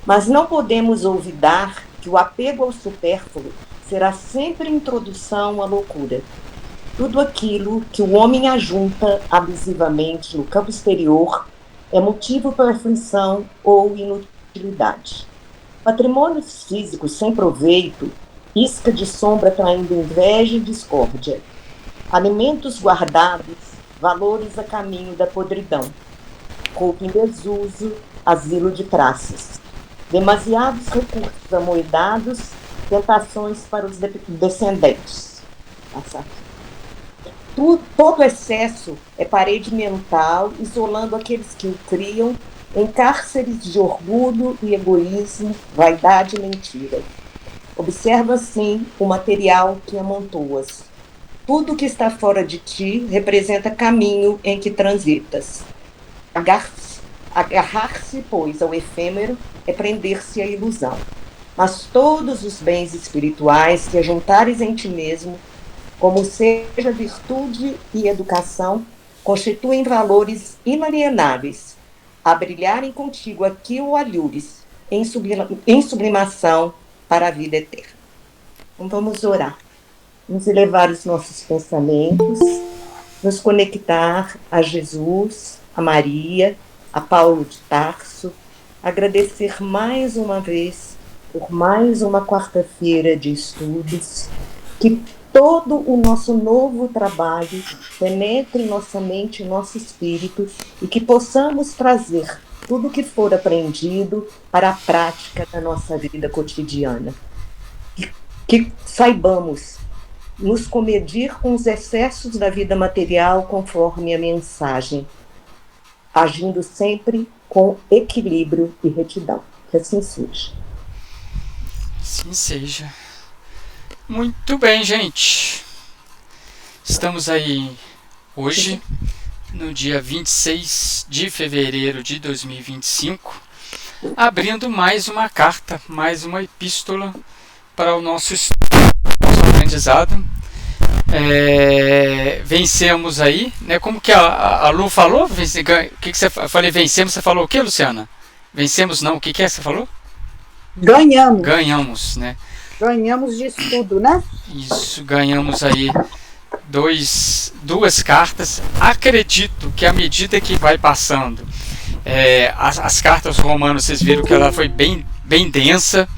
Mas não podemos olvidar que o apego ao supérfluo será sempre introdução à loucura. Tudo aquilo que o homem ajunta abusivamente no campo exterior é motivo para aflição ou inutilidade. Patrimônios físicos sem proveito, isca de sombra traindo inveja e discórdia. Alimentos guardados, valores a caminho da podridão. Roupa em desuso, asilo de praças. Demasiados recursos amoedados, tentações para os descendentes. Todo excesso é parede mental, isolando aqueles que o criam em cárceres de orgulho e egoísmo, vaidade e mentira. Observa, assim, o material que amontoas. Tudo que está fora de ti representa caminho em que transitas. Agarrar-se, pois, ao efêmero é prender-se à ilusão. Mas todos os bens espirituais que ajuntares em ti mesmo, como seja virtude e educação, constituem valores inalienáveis, a brilharem contigo aqui ou alhures, em sublimação para a vida eterna. Então vamos orar, vamos elevar os nossos pensamentos, nos conectar a Jesus, a Maria, a Paulo de Tarso, agradecer mais uma vez por mais uma quarta-feira de estudos, que todo o nosso novo trabalho penetre em nossa mente e nosso espírito e que possamos trazer tudo o que for aprendido para a prática da nossa vida cotidiana. Que saibamos nos comedir com os excessos da vida material conforme a mensagem, agindo sempre com equilíbrio e retidão. Que assim seja. Assim seja. Muito bem, gente. Estamos aí hoje, no dia 26 de fevereiro de 2025, abrindo mais uma carta, mais uma epístola para o nosso aprendizado. Vencemos aí, né? Como que a Lu falou? O que você falei? Vencemos, você falou o que, Luciana? Vencemos não, o que você falou? Ganhamos. Ganhamos, né? Ganhamos de estudo, né? Isso, ganhamos aí duas cartas. Acredito que à medida que vai passando, as cartas romanas, vocês viram que ela foi bem densa.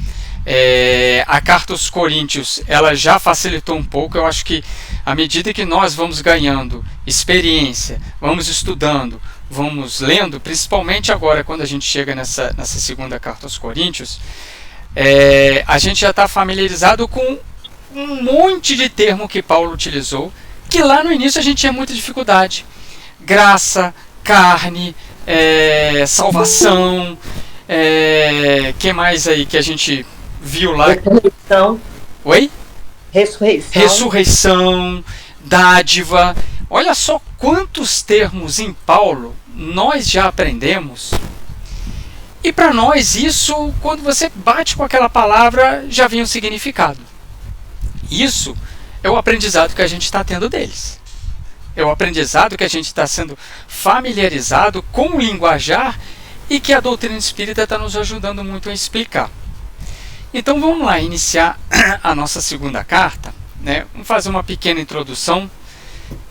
A carta aos Coríntios, ela já facilitou um pouco. Eu acho que à medida que nós vamos ganhando experiência, vamos estudando, vamos lendo, principalmente agora quando a gente chega nessa segunda carta aos Coríntios, a gente já está familiarizado com um monte de termo que Paulo utilizou, que lá no início a gente tinha muita dificuldade. Graça, carne, salvação, que mais aí que a gente viu lá? Ressurreição. Oi? Ressurreição. Dádiva. Olha só quantos termos em Paulo nós já aprendemos. E para nós isso, quando você bate com aquela palavra, já vem um significado. Isso é o aprendizado que a gente está tendo deles. É o aprendizado que a gente está sendo familiarizado com o linguajar e que a doutrina espírita está nos ajudando muito a explicar. Então vamos lá iniciar a nossa segunda carta, né? Vamos fazer uma pequena introdução.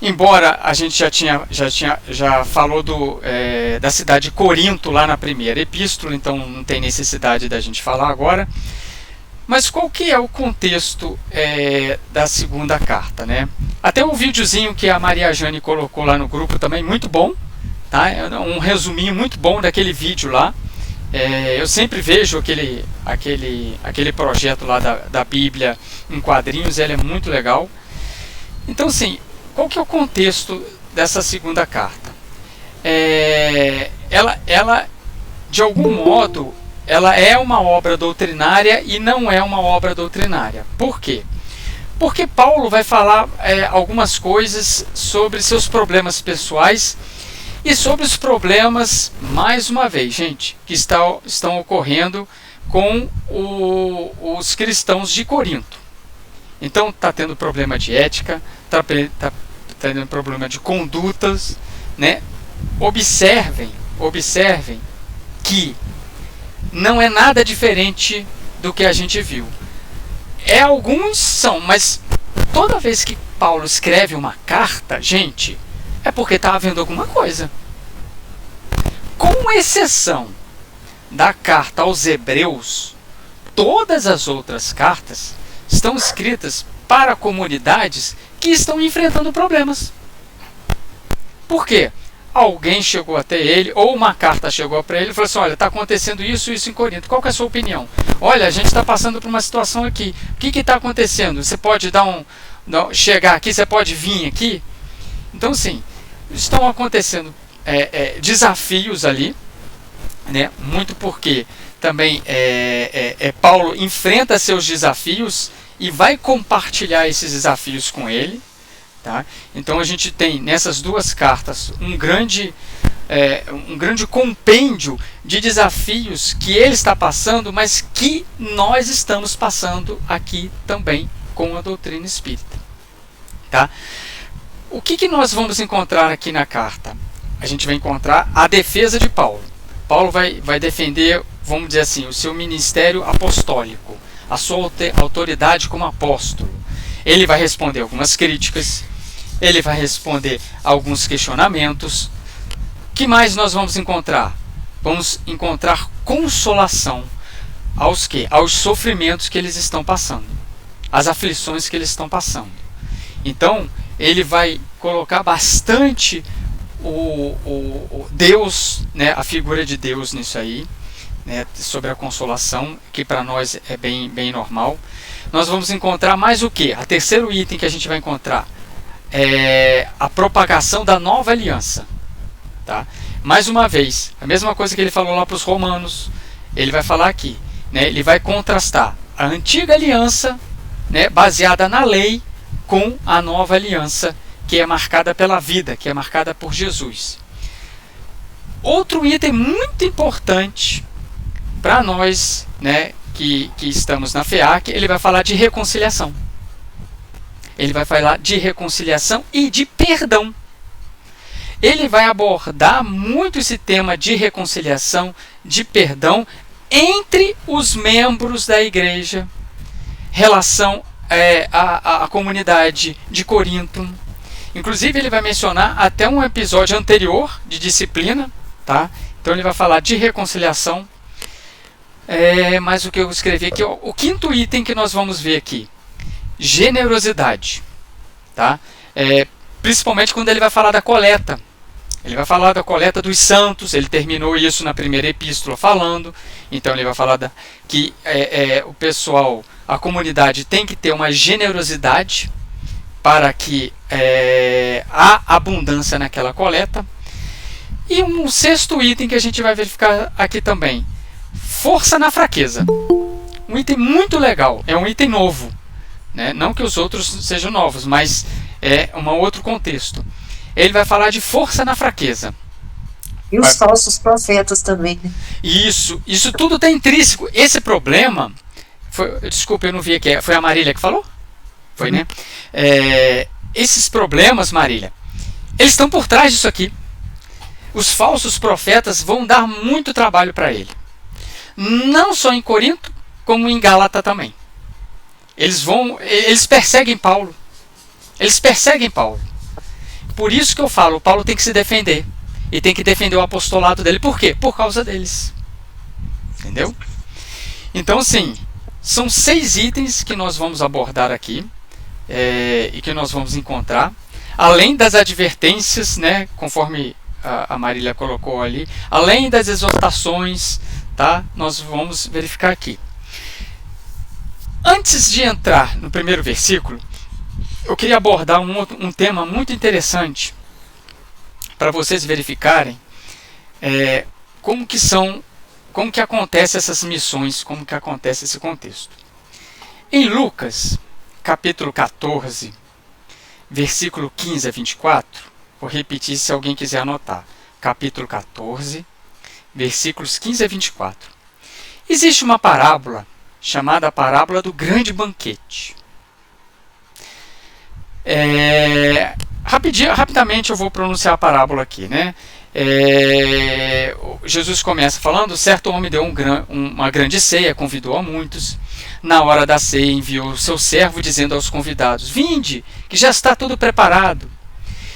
Embora a gente já falou da cidade de Corinto lá na primeira epístola, então não tem necessidade da gente falar agora. Mas qual que é o contexto da segunda carta, né? Até um videozinho que a Maria Jane colocou lá no grupo também, muito bom, tá? Um resuminho muito bom daquele vídeo lá. Eu sempre vejo aquele projeto lá da Bíblia em quadrinhos, ele é muito legal. Então, assim, qual que é o contexto dessa segunda carta? Ela, de algum modo, ela é uma obra doutrinária e não é uma obra doutrinária. Por quê? Porque Paulo vai falar algumas coisas sobre seus problemas pessoais e sobre os problemas, mais uma vez, gente, que estão ocorrendo com os cristãos de Corinto. Então está tendo problema de ética, está tendo problema de condutas, né? Observem que não é nada diferente do que a gente viu. Alguns são, mas toda vez que Paulo escreve uma carta, gente, é porque está havendo alguma coisa. Com exceção da carta aos Hebreus, todas as outras cartas estão escritas para comunidades que estão enfrentando problemas. Por quê? Alguém chegou até ele, ou uma carta chegou para ele e falou assim: olha, está acontecendo isso e isso em Corinto, qual que é a sua opinião? Olha, a gente está passando por uma situação aqui, o que está acontecendo? Você pode chegar aqui, você pode vir aqui? Então, sim, estão acontecendo desafios ali, né? Muito porque também Paulo enfrenta seus desafios e vai compartilhar esses desafios com ele. Tá? Então a gente tem nessas duas cartas um grande compêndio de desafios que ele está passando, mas que nós estamos passando aqui também com a doutrina espírita. Tá? O que nós vamos encontrar aqui na carta? A gente vai encontrar a defesa de Paulo. Paulo vai defender, vamos dizer assim, o seu ministério apostólico, a sua autoridade como apóstolo. Ele vai responder algumas críticas, ele vai responder alguns questionamentos. O que mais nós vamos encontrar? Vamos encontrar consolação aos sofrimentos que eles estão passando, às aflições que eles estão passando. Então, ele vai colocar bastante o Deus, né, a figura de Deus nisso aí, né, sobre a consolação, que para nós é bem normal. Nós vamos encontrar mais o que? O terceiro item que a gente vai encontrar é a propagação da nova aliança. Tá? Mais uma vez, a mesma coisa que ele falou lá para os romanos, ele vai falar aqui. Né, ele vai contrastar a antiga aliança, né, baseada na lei, com a nova aliança, que é marcada pela vida, que é marcada por Jesus. Outro item muito importante para nós, né, que estamos na FEAC, ele vai falar de reconciliação. Ele vai falar de reconciliação e de perdão. Ele vai abordar muito esse tema de reconciliação, de perdão entre os membros da igreja, relação à comunidade de Corinto. Inclusive ele vai mencionar até um episódio anterior de disciplina, tá? Então ele vai falar de reconciliação. Mas o que eu escrevi aqui, o quinto item que nós vamos ver aqui, generosidade, tá? Principalmente quando ele vai falar da coleta. Ele vai falar da coleta dos santos. Ele terminou isso na primeira epístola falando. Então ele vai falar que o pessoal, a comunidade tem que ter uma generosidade para que há abundância naquela coleta. E um sexto item que a gente vai verificar aqui também, força na fraqueza. Um item muito legal, é um item novo, né? Não que os outros sejam novos, mas é um outro contexto. Ele vai falar de força na fraqueza. E os falsos profetas também. Isso tudo está intrínseco. Esse problema, desculpa, eu não vi aqui, foi a Marília que falou? Foi, né? Esses problemas, Marília, eles estão por trás disso aqui. Os falsos profetas vão dar muito trabalho para ele. Não só em Corinto, como em Gálatas também. Eles perseguem Paulo. Eles perseguem Paulo. Por isso que eu falo, Paulo tem que se defender. E tem que defender o apostolado dele. Por quê? Por causa deles. Entendeu? Então, sim, são 6 itens que nós vamos abordar aqui. E que nós vamos encontrar. Além das advertências, né, conforme a Marília colocou ali. Além das exortações, tá? Nós vamos verificar aqui. Antes de entrar no primeiro versículo, eu queria abordar um tema muito interessante para vocês verificarem como que acontecem essas missões, como que acontece esse contexto. Em Lucas, capítulo 14, versículo 15 a 24, vou repetir se alguém quiser anotar. Capítulo 14, versículos 15 a 24. Existe uma parábola chamada a parábola do grande banquete. Rapidamente eu vou pronunciar a parábola aqui, né? Jesus começa falando: certo homem deu uma grande ceia, convidou a muitos. Na hora da ceia enviou o seu servo, dizendo aos convidados: vinde, que já está tudo preparado.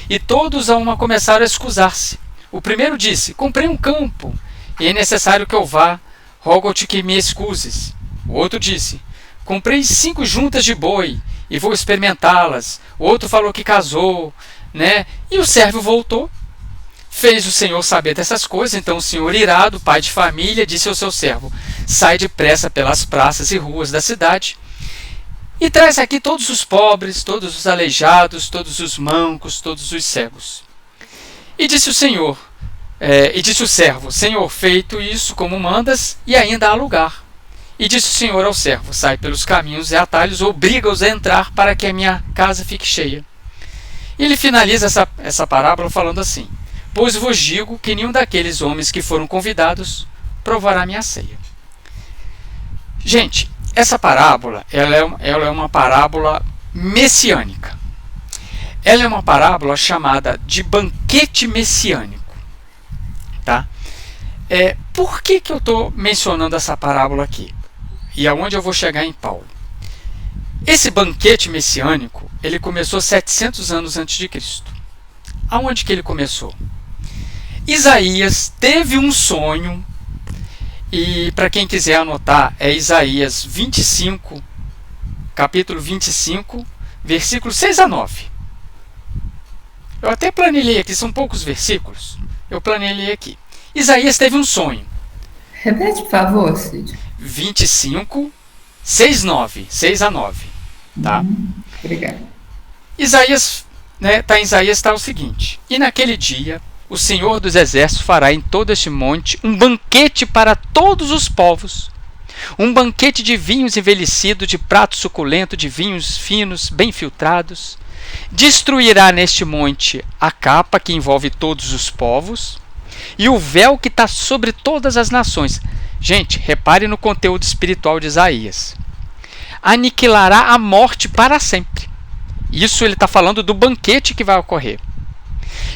E todos a uma começaram a escusar-se. O primeiro disse: comprei um campo, e é necessário que eu vá, rogo-te que me excuses. O outro disse: comprei 5 juntas de boi, e vou experimentá-las. O outro falou que casou, né? E o servo voltou. Fez o senhor saber dessas coisas. Então o senhor, irado, pai de família, disse ao seu servo: sai depressa pelas praças e ruas da cidade e traz aqui todos os pobres, todos os aleijados, todos os mancos, todos os cegos. E disse o senhor, disse o servo: senhor, feito isso como mandas, e ainda há lugar. E disse o senhor ao servo: sai pelos caminhos e atalhos, obriga-os a entrar para que a minha casa fique cheia. E ele finaliza essa parábola falando assim: pois vos digo que nenhum daqueles homens que foram convidados provará minha ceia. Gente, essa parábola ela é uma parábola messiânica. Ela é uma parábola chamada de banquete messiânico. Tá? Por que eu estou mencionando essa parábola aqui? E aonde eu vou chegar em Paulo? Esse banquete messiânico, ele começou 700 anos antes de Cristo. Aonde que ele começou? Isaías teve um sonho, e para quem quiser anotar, é Isaías 25, capítulo 25, versículos 6 a 9. Eu até planilhei aqui, são poucos versículos, eu planilhei aqui. Isaías teve um sonho. Repete, por favor, Cid. 25, 6 a 9. Tá? Obrigada. Isaías, em Isaías está o seguinte: e naquele dia o Senhor dos Exércitos fará em todo este monte um banquete para todos os povos, um banquete de vinhos envelhecidos, de prato suculento, de vinhos finos, bem filtrados. Destruirá neste monte a capa que envolve todos os povos e o véu que está sobre todas as nações. Gente, repare no conteúdo espiritual de Isaías. Aniquilará a morte para sempre. Isso ele está falando do banquete que vai ocorrer.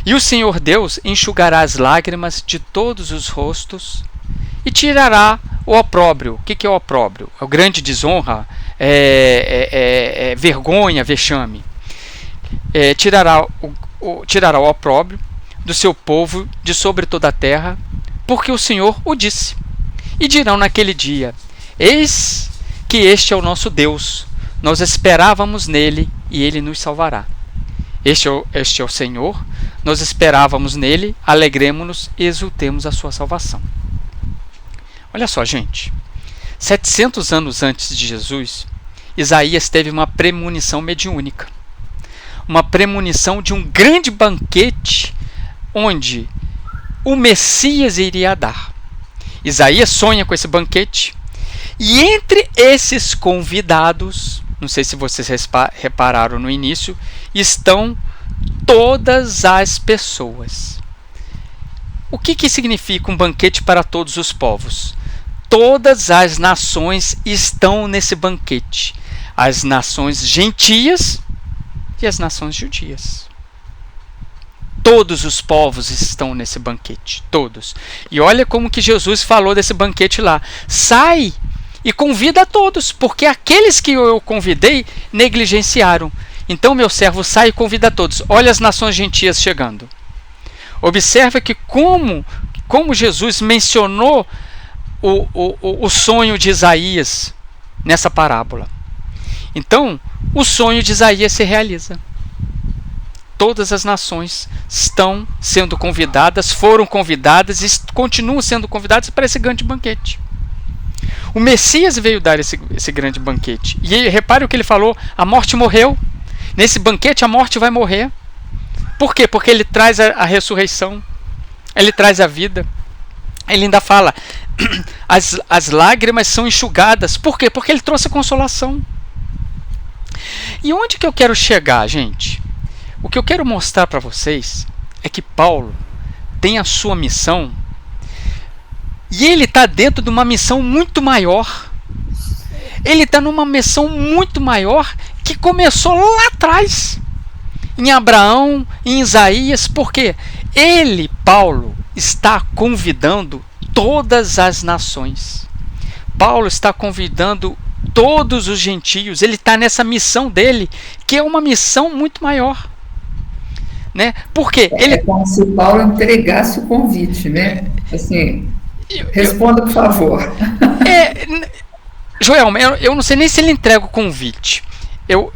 E o Senhor Deus enxugará as lágrimas de todos os rostos e tirará o opróbrio. O que é o opróbrio? É grande desonra, vergonha, vexame. Tirará o opróbrio do seu povo de sobre toda a terra, porque o Senhor o disse. E dirão naquele dia: eis que este é o nosso Deus, nós esperávamos nele e ele nos salvará. Este é o Senhor, nós esperávamos nele, alegremo-nos e exultemos a sua salvação. Olha só, gente, 700 anos antes de Jesus, Isaías teve uma premonição mediúnica, uma premonição de um grande banquete onde o Messias iria dar. Isaías sonha com esse banquete, e entre esses convidados, não sei se vocês repararam no início, estão todas as pessoas. O que significa um banquete para todos os povos? Todas as nações estão nesse banquete. As nações gentias e as nações judias. Todos os povos estão nesse banquete. Todos. E olha como que Jesus falou desse banquete lá. Sai e convida a todos, porque aqueles que eu convidei negligenciaram. Então, meu servo, sai e convida a todos. Olha as nações gentias chegando. Observa que como Jesus mencionou o sonho de Isaías nessa parábola. Então, o sonho de Isaías se realiza. Todas as nações estão sendo convidadas, foram convidadas e continuam sendo convidadas para esse grande banquete. O Messias veio dar esse grande banquete. E repare o que ele falou: a morte morreu. Nesse banquete a morte vai morrer. Por quê? Porque ele traz a ressurreição. Ele traz a vida. Ele ainda fala: as lágrimas são enxugadas. Por quê? Porque ele trouxe a consolação. E onde que eu quero chegar, gente? O que eu quero mostrar para vocês é que Paulo tem a sua missão. E ele está dentro de uma missão muito maior. Ele está numa missão muito maior que começou lá atrás. Em Abraão, em Isaías. Por quê? ele, Paulo, está convidando todas as nações. Paulo está convidando todos os gentios. Ele está nessa missão dele, que é uma missão muito maior. Né? Porque ele... É como se o Paulo entregasse o convite, né? Assim, responda, por favor. Joel, eu não sei nem se ele entrega o convite. Eu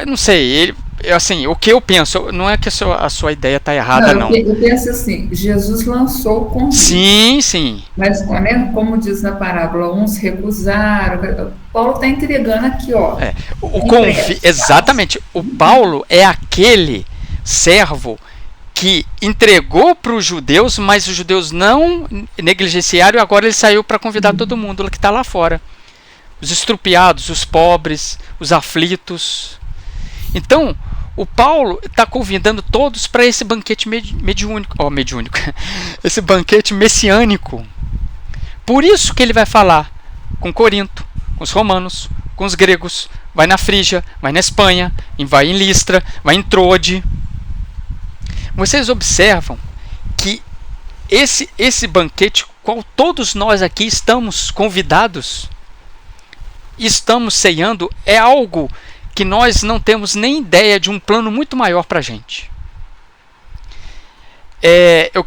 não sei. Assim, o que eu penso, não é que a sua ideia está errada, não. Eu penso assim, Jesus lançou o convite. Sim. Mas, né, como diz na parábola, uns recusaram. Paulo está entregando aqui, ó. Exatamente. O Paulo é aquele servo que entregou para os judeus, mas os judeus não negligenciaram, e agora ele saiu para convidar todo mundo que está lá fora. Os estrupiados, os pobres, os aflitos. Então, o Paulo está convidando todos para esse banquete mediúnico, esse banquete messiânico. Por isso que ele vai falar com Corinto, com os romanos, com os gregos, vai na Frígia, vai na Espanha, vai em Listra, vai em Troade. Vocês observam que esse banquete, qual todos nós aqui estamos convidados, estamos ceando, é algo que nós não temos nem ideia de um plano muito maior para a gente. Eu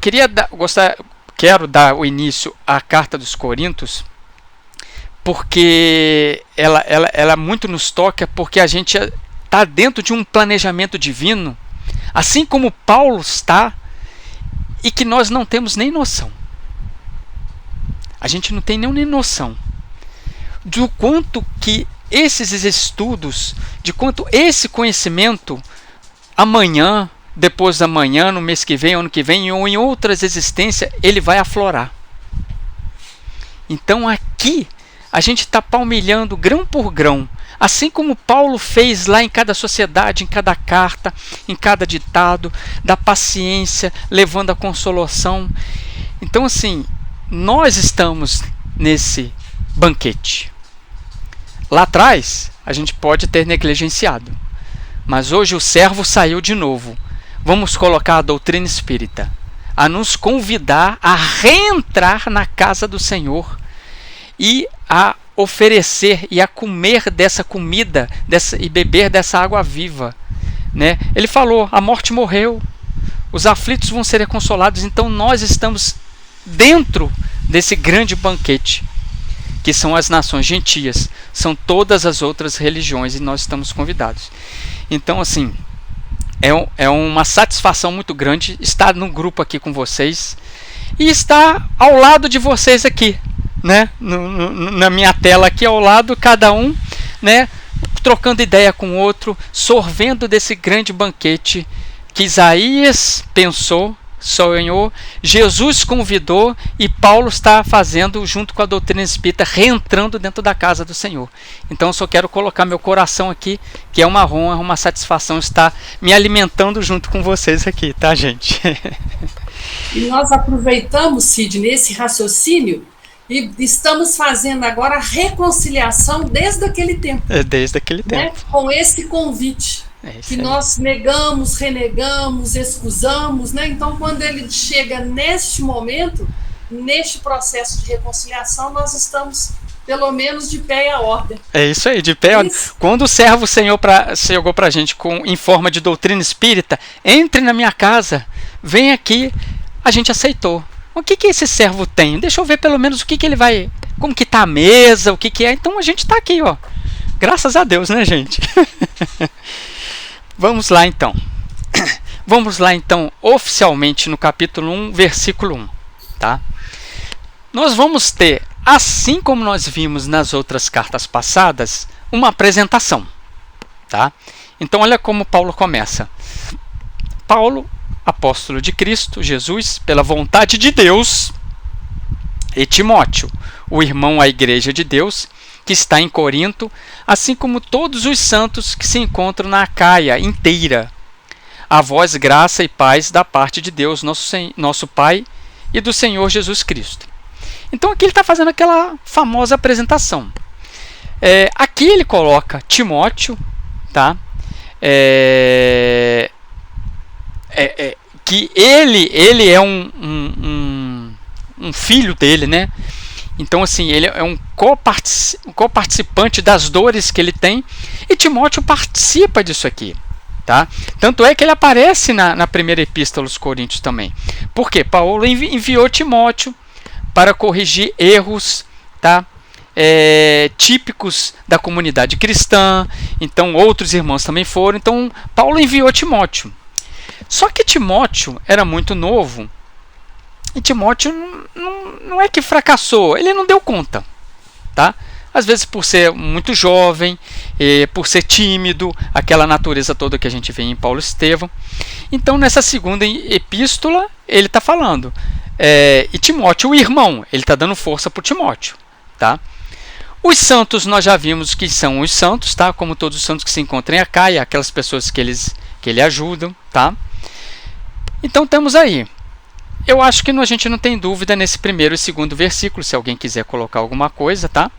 quero dar o início à carta dos Coríntios, porque ela muito nos toca, porque a gente está dentro de um planejamento divino, assim como Paulo está, e que nós não temos nem noção. A gente não tem nem noção do quanto que esses estudos, de quanto esse conhecimento amanhã, depois da manhã, no mês que vem, ano que vem, ou em outras existências, ele vai aflorar. Então aqui a gente está palmilhando grão por grão, assim como Paulo fez lá em cada sociedade, em cada carta, em cada ditado, da paciência, levando a consolação. Então assim, nós estamos nesse banquete. Lá atrás, a gente pode ter negligenciado, mas hoje o servo saiu de novo. Vamos colocar a doutrina espírita a nos convidar a reentrar na casa do Senhor e a oferecer e a comer dessa comida e beber dessa água viva. Né? Ele falou, a morte morreu, os aflitos vão ser consolados, então nós estamos dentro desse grande banquete, que são as nações gentias, são todas as outras religiões, e nós estamos convidados. Então, assim, é uma satisfação muito grande estar no grupo aqui com vocês e estar ao lado de vocês aqui, né? Na minha tela aqui ao lado, cada um, né? Trocando ideia com o outro, sorvendo desse grande banquete que Isaías pensou, sonhou, Jesus convidou e Paulo está fazendo junto com a doutrina espírita, reentrando dentro da casa do Senhor. Então eu só quero colocar meu coração aqui, que é uma honra, uma satisfação estar me alimentando junto com vocês aqui, tá, gente? E nós aproveitamos, Cid, nesse raciocínio e estamos fazendo agora a reconciliação desde aquele tempo. Desde aquele tempo. Né? Com esse convite. Que nós negamos, renegamos, excusamos, né? Então, quando ele chega neste momento, neste processo de reconciliação, nós estamos, pelo menos, de pé e à ordem. É isso aí, de pé. Quando o servo chegou para a gente em forma de doutrina espírita, entre na minha casa, vem aqui, a gente aceitou. O que esse servo tem? Deixa eu ver pelo menos o que ele vai... Como que está a mesa, o que é. Então, a gente está aqui, ó. Graças a Deus, né, gente? Vamos lá então. Vamos lá então, oficialmente no capítulo 1, versículo 1, tá? Nós vamos ter, assim como nós vimos nas outras cartas passadas, uma apresentação, tá? Então olha como Paulo começa. Paulo, apóstolo de Cristo Jesus, pela vontade de Deus, e Timóteo, o irmão à igreja de Deus, que está em Corinto, assim como todos os santos que se encontram na Acaia inteira. A vós graça e paz da parte de Deus, nosso Pai, e do Senhor Jesus Cristo. Então aqui ele está fazendo aquela famosa apresentação. Aqui ele coloca Timóteo, tá? Que que ele é um filho dele, né? Então, assim, ele é um coparticipante das dores que ele tem, e Timóteo participa disso aqui, tá? Tanto é que ele aparece na primeira epístola aos Coríntios também. Por quê? Paulo enviou Timóteo para corrigir erros, tá? Típicos da comunidade cristã. Então, outros irmãos também foram. Então, Paulo enviou Timóteo. Só que Timóteo era muito novo, e Timóteo não é que fracassou, ele não deu conta, tá? Às vezes por ser muito jovem, por ser tímido, aquela natureza toda que a gente vê em Paulo e Estevão. Então, nessa segunda epístola, ele está falando. E Timóteo, o irmão, ele está dando força para Timóteo, tá? Os santos, nós já vimos que são os santos, tá? Como todos os santos que se encontram em Acaia, aquelas pessoas que ele ajudam, tá? Então, temos aí. Eu acho que a gente não tem dúvida nesse primeiro e segundo versículo, se alguém quiser colocar alguma coisa, tá?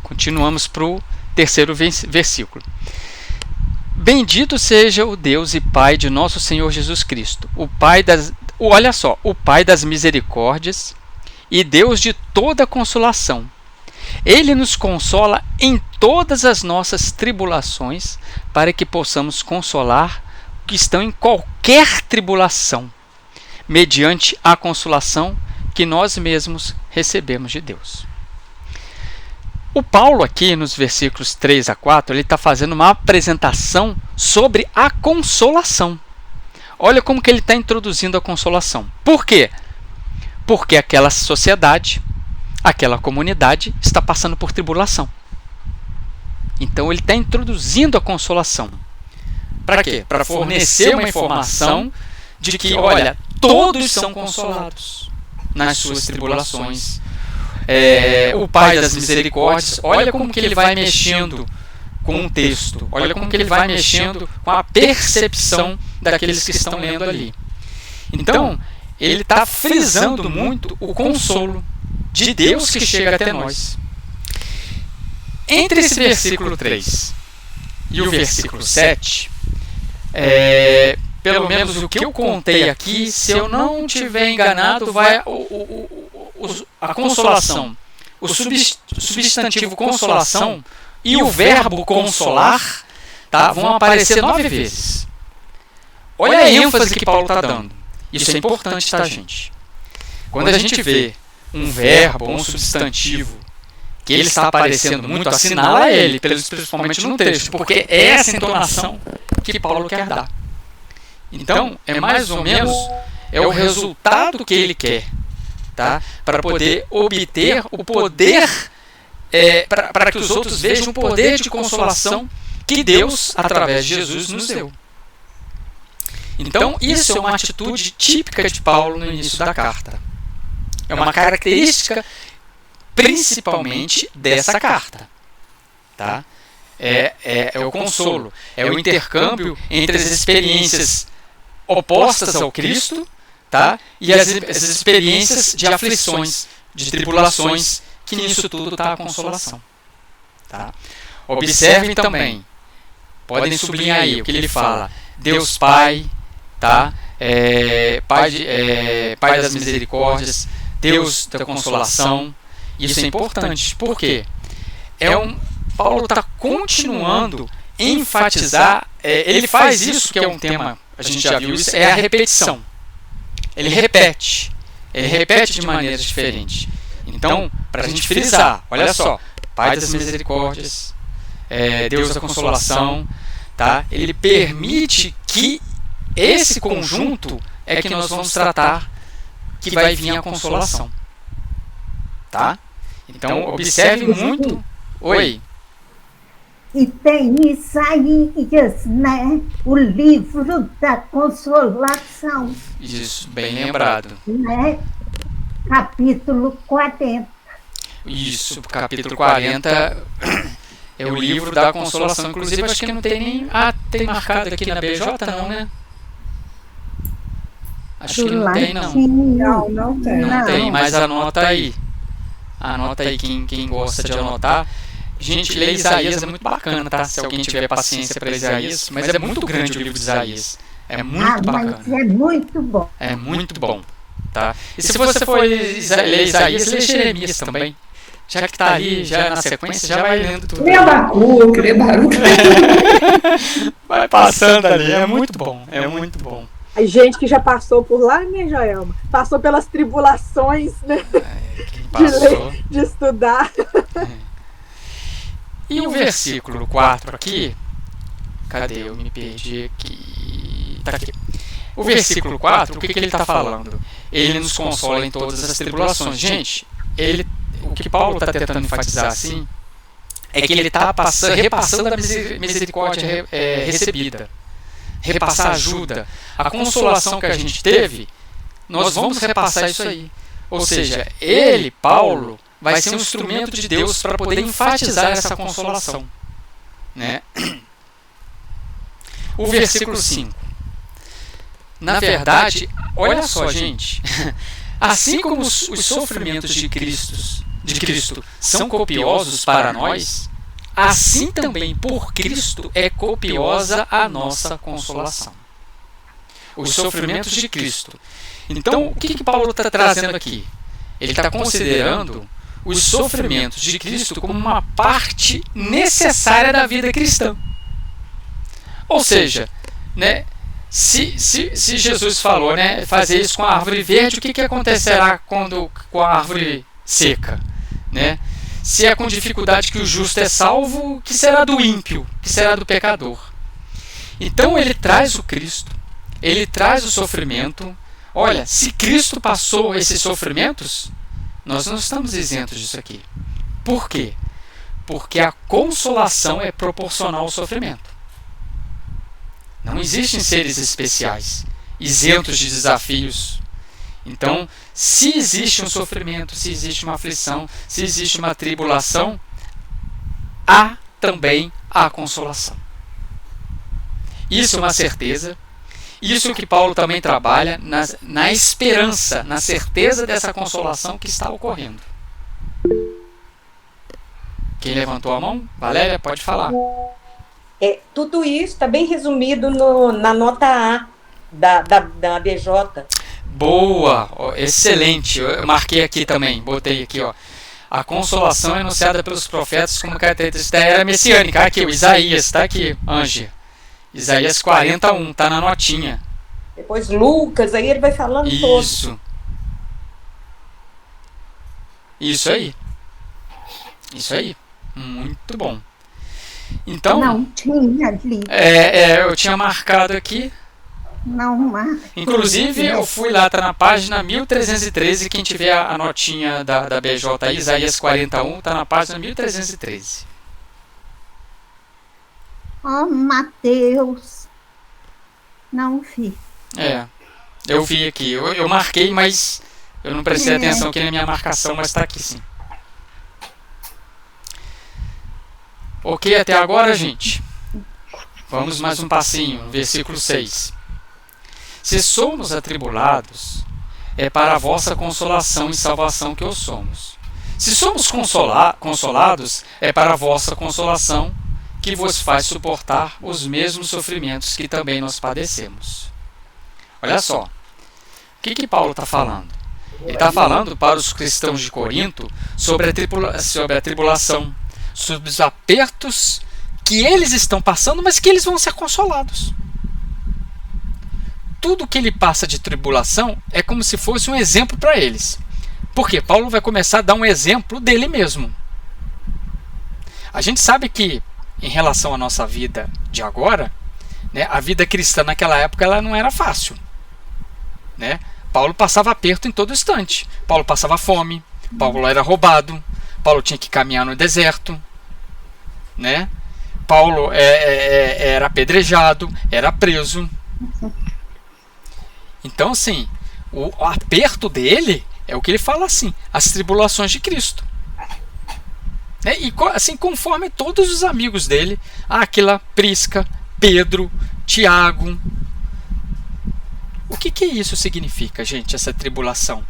Continuamos para o terceiro versículo. Bendito seja o Deus e Pai de nosso Senhor Jesus Cristo, o Pai das misericórdias e Deus de toda consolação. Ele nos consola em todas as nossas tribulações, para que possamos consolar que estão em qualquer tribulação, mediante a consolação que nós mesmos recebemos de Deus. O Paulo aqui, nos versículos 3 a 4, ele está fazendo uma apresentação sobre a consolação. Olha como que ele está introduzindo a consolação. Por quê? Porque aquela sociedade, aquela comunidade está passando por tribulação. Então ele está introduzindo a consolação. Para quê? Para fornecer uma informação de que, olha, todos são consolados nas suas tribulações. O Pai das misericórdias, olha como que ele vai mexendo com o texto, olha como que ele vai mexendo com a percepção daqueles que estão lendo ali. Então, ele está frisando muito o consolo de Deus que chega até nós. Entre esse versículo 3 e o versículo 7, pelo menos o que eu contei aqui, se eu não estiver enganado, vai a consolação, o substantivo consolação e o verbo consolar, tá, vão aparecer 9 vezes. Olha a ênfase que Paulo está dando. Isso é importante, tá, gente? Quando a gente vê um verbo ou um substantivo que ele está aparecendo muito, assinala ele, principalmente no texto, porque é essa entonação que Paulo quer dar. Então, é mais ou menos o resultado que ele quer, tá? Para poder obter o poder, para que os outros vejam o poder de consolação que Deus, através de Jesus, nos deu. Então, isso é uma atitude típica de Paulo no início da carta. É uma característica principalmente dessa carta, tá? É o consolo, é o intercâmbio entre as experiências opostas ao Cristo, tá? E as experiências de aflições, de tribulações, que nisso tudo está a consolação, tá? Observem também, podem sublinhar aí o que ele fala: Deus Pai, tá? Pai das misericórdias, Deus da consolação. Isso é importante. Por quê? Paulo está continuando a enfatizar. Ele faz isso, que é um tema, a gente já viu isso, é a repetição. Ele repete de maneiras diferentes. Então, para a gente frisar, olha só: Pai das misericórdias, Deus da consolação, tá? Ele permite que esse conjunto é que nós vamos tratar, que vai vir a consolação, tá? Então, observe muito. Oi. E tem Isaías, né? O livro da consolação. Isso, bem lembrado. Né? Capítulo 40. Isso, capítulo 40 é o livro da consolação. Inclusive, acho que não tem nem... tem marcado aqui na BJ, não, né? Acho que não tem, não. Não tem. Não tem, mas anota aí. Anota aí quem gosta de anotar. Gente, ler Isaías é muito bacana, tá? Se alguém tiver paciência para Isaías, mas é muito grande o livro de Isaías. É muito bacana. Mas é muito bom. É muito bom. Tá? E se você for ler Isaías, lê Jeremias também. Já que está ali, já na sequência, já vai lendo tudo. Lê Abacuque, lê Baruque. Vai passando ali, é muito bom, é muito bom. A gente que já passou por lá, né, Joelma? Passou pelas tribulações, né? Quem passou. De estudar. E o versículo 4 aqui, cadê? Eu me perdi aqui. Tá aqui. O versículo 4, o que ele está falando? Ele nos consola em todas as tribulações. Gente, o que Paulo está tentando enfatizar assim é que ele está repassando a misericórdia recebida, repassar ajuda, a consolação que a gente teve, nós vamos repassar isso aí. Ou seja, Paulo, vai ser um instrumento de Deus para poder enfatizar essa consolação, né? O versículo 5. Na verdade, olha só, gente, assim como os sofrimentos de Cristo são copiosos para nós, assim também por Cristo é copiosa a nossa consolação. Os sofrimentos de Cristo. Então, o que Paulo está trazendo aqui? Ele está considerando os sofrimentos de Cristo como uma parte necessária da vida cristã. Ou seja, né, se Jesus falou, né, fazer isso com a árvore verde, o que acontecerá com a árvore seca? Né? Se é com dificuldade que o justo é salvo, o que será do ímpio? O que será do pecador? Então ele traz o Cristo, ele traz o sofrimento. Olha, se Cristo passou esses sofrimentos, nós não estamos isentos disso aqui. Por quê? Porque a consolação é proporcional ao sofrimento. Não existem seres especiais, isentos de desafios. Então, se existe um sofrimento, se existe uma aflição, se existe uma tribulação, há também a consolação. Isso é uma certeza. Isso que Paulo também trabalha na esperança, na certeza dessa consolação que está ocorrendo. Quem levantou a mão? Valéria, pode falar. Tudo isso está bem resumido na nota A da BJ. Boa, excelente. Eu marquei aqui também, botei aqui, ó. A consolação é anunciada pelos profetas como característica da era messiânica. Aqui, o Isaías, está aqui, Ângela. Isaías 41, está na notinha. Depois Lucas, aí ele vai falando todo. Isso aí. Isso aí. Muito bom. Então, não tinha ali. Eu tinha marcado aqui. Não marca. Inclusive, eu fui lá, tá na página 1313. Quem tiver a notinha da BJ, Isaías 41, tá na página 1313. Oh, Mateus. Não vi. Eu vi aqui. Eu marquei, mas eu não prestei atenção aqui na minha marcação, mas está aqui sim. Ok, até agora, gente? Vamos mais um passinho, no versículo 6. Se somos atribulados, é para a vossa consolação e salvação que o somos. Se somos consolados, é para a vossa consolação que vos faz suportar os mesmos sofrimentos que também nós padecemos. Olha só, o que Paulo está falando? Ele está falando para os cristãos de Corinto sobre a tribulação, sobre os apertos que eles estão passando, mas que eles vão ser consolados. Tudo que ele passa de tribulação é como se fosse um exemplo para eles. Porque Paulo vai começar a dar um exemplo dele mesmo. A gente sabe que, em relação à nossa vida de agora, né, a vida cristã naquela época ela não era fácil. Né? Paulo passava aperto em todo instante. Paulo passava fome, Paulo era roubado, Paulo tinha que caminhar no deserto. Né? Paulo era apedrejado, era preso. Então, assim, o aperto dele é o que ele fala assim, as tribulações de Cristo. Né? E assim, conforme todos os amigos dele, Áquila, Prisca, Pedro, Tiago. O que isso significa, gente, essa tribulação?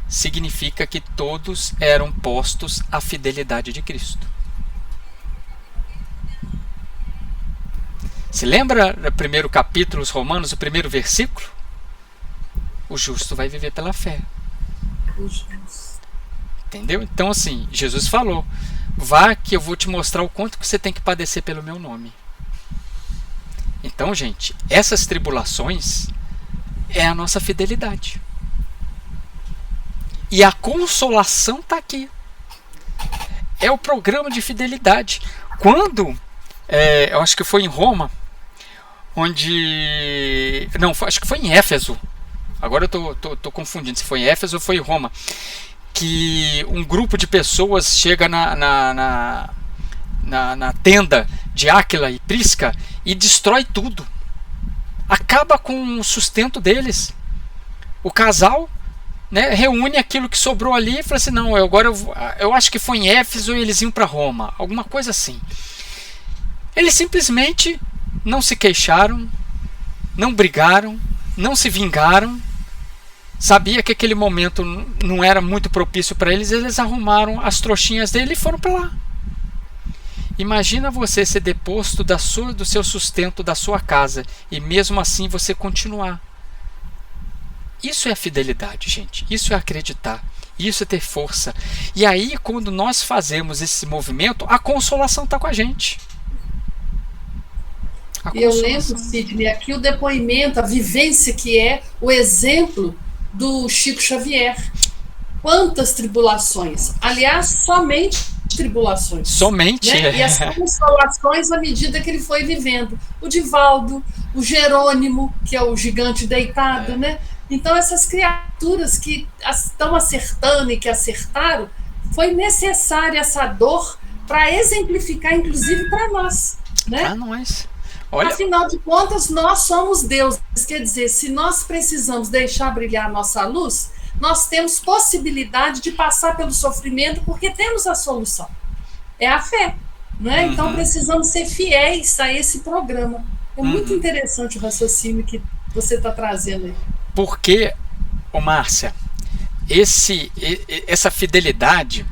Significa que todos eram postos à fidelidade de Cristo. Se lembra do primeiro capítulo dos Romanos, o primeiro versículo? O justo vai viver pela fé. Entendeu? Então assim, Jesus falou: vá que eu vou te mostrar o quanto que você tem que padecer pelo meu nome. Então, gente, essas tribulações é a nossa fidelidade. E a consolação está aqui. É o programa de fidelidade. Quando, eu acho que foi em Roma, onde... Não, acho que foi em Éfeso. Agora eu tô confundindo se foi em Éfeso ou foi em Roma. Que um grupo de pessoas chega na tenda de Áquila e Prisca e destrói tudo. Acaba com o sustento deles. O casal, né, reúne aquilo que sobrou ali e fala assim: não, agora eu acho que foi em Éfeso e eles iam para Roma. Alguma coisa assim. Eles simplesmente não se queixaram, não brigaram, não se vingaram. Sabia que aquele momento não era muito propício para eles, eles arrumaram as trouxinhas dele e foram para lá. Imagina você ser deposto do seu sustento, da sua casa, e mesmo assim você continuar. Isso é fidelidade, gente. Isso é acreditar. Isso é ter força. E aí, quando nós fazemos esse movimento, a consolação está com a gente. Eu lembro, Sidney, aqui o depoimento, a vivência que é o exemplo do Chico Xavier. Quantas tribulações. Aliás, somente tribulações. Somente. Né? E as consolações à medida que ele foi vivendo. O Divaldo, o Jerônimo, que é o gigante deitado, né? Então, essas criaturas que estão acertando e que acertaram, foi necessária essa dor para exemplificar, inclusive, para nós. Né? Para nós. Olha. Afinal de contas, nós somos deuses. Quer dizer, se nós precisamos deixar brilhar a nossa luz, nós temos possibilidade de passar pelo sofrimento porque temos a solução. É a fé. Né? Uhum. Então, precisamos ser fiéis a esse programa. É muito interessante o raciocínio que você está trazendo aí. Porque, Márcia, essa fidelidade,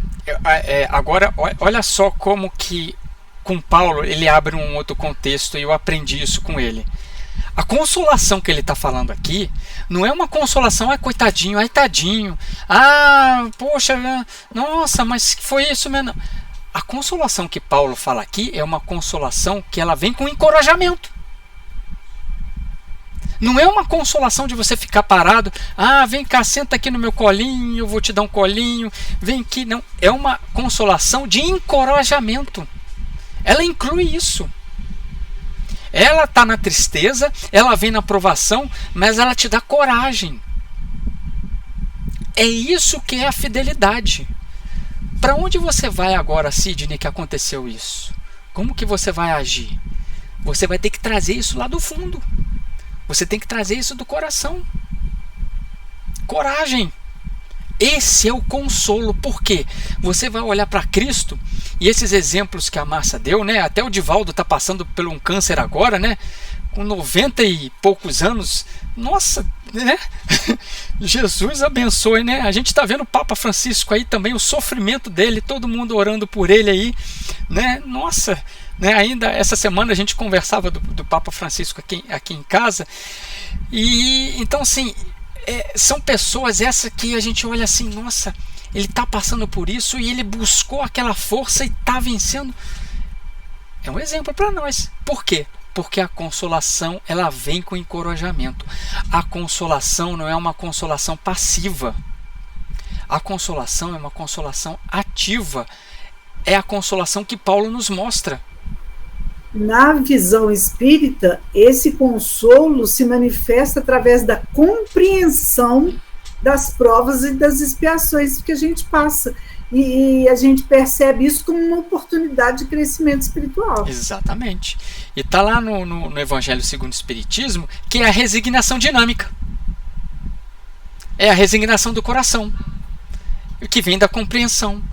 agora olha só como que com Paulo ele abre um outro contexto, e eu aprendi isso com ele. A consolação que ele está falando aqui não é uma consolação, coitadinho, tadinho, poxa, nossa, mas foi isso mesmo. A consolação que Paulo fala aqui é uma consolação que ela vem com encorajamento. Não é uma consolação de você ficar parado, vem cá, senta aqui no meu colinho, eu vou te dar um colinho, vem aqui. Não, é uma consolação de encorajamento. Ela inclui isso. Ela está na tristeza, ela vem na provação, mas ela te dá coragem. É isso que é a fidelidade. Para onde você vai agora, Sidney, que aconteceu isso? Como que você vai agir? Você vai ter que trazer isso lá do fundo. Você tem que trazer isso do coração. Coragem. Esse é o consolo. Por quê? Você vai olhar para Cristo, e esses exemplos que a Márcia deu, né? Até o Divaldo está passando por um câncer agora, né? Com 90 e poucos anos. Nossa, né? Jesus abençoe, né? A gente está vendo o Papa Francisco aí também, o sofrimento dele, todo mundo orando por ele aí, né? Nossa, né? Ainda essa semana a gente conversava do Papa Francisco aqui em casa. E então, assim, são pessoas essas que a gente olha assim, nossa, ele está passando por isso e ele buscou aquela força e está vencendo. É um exemplo para nós. Por quê? Porque a consolação, ela vem com encorajamento. A consolação não é uma consolação passiva. A consolação é uma consolação ativa. É a consolação que Paulo nos mostra. Na visão espírita, esse consolo se manifesta através da compreensão das provas e das expiações que a gente passa. E a gente percebe isso como uma oportunidade de crescimento espiritual. Exatamente. E está lá no Evangelho segundo o Espiritismo, que é a resignação dinâmica. É a resignação do coração, que vem da compreensão.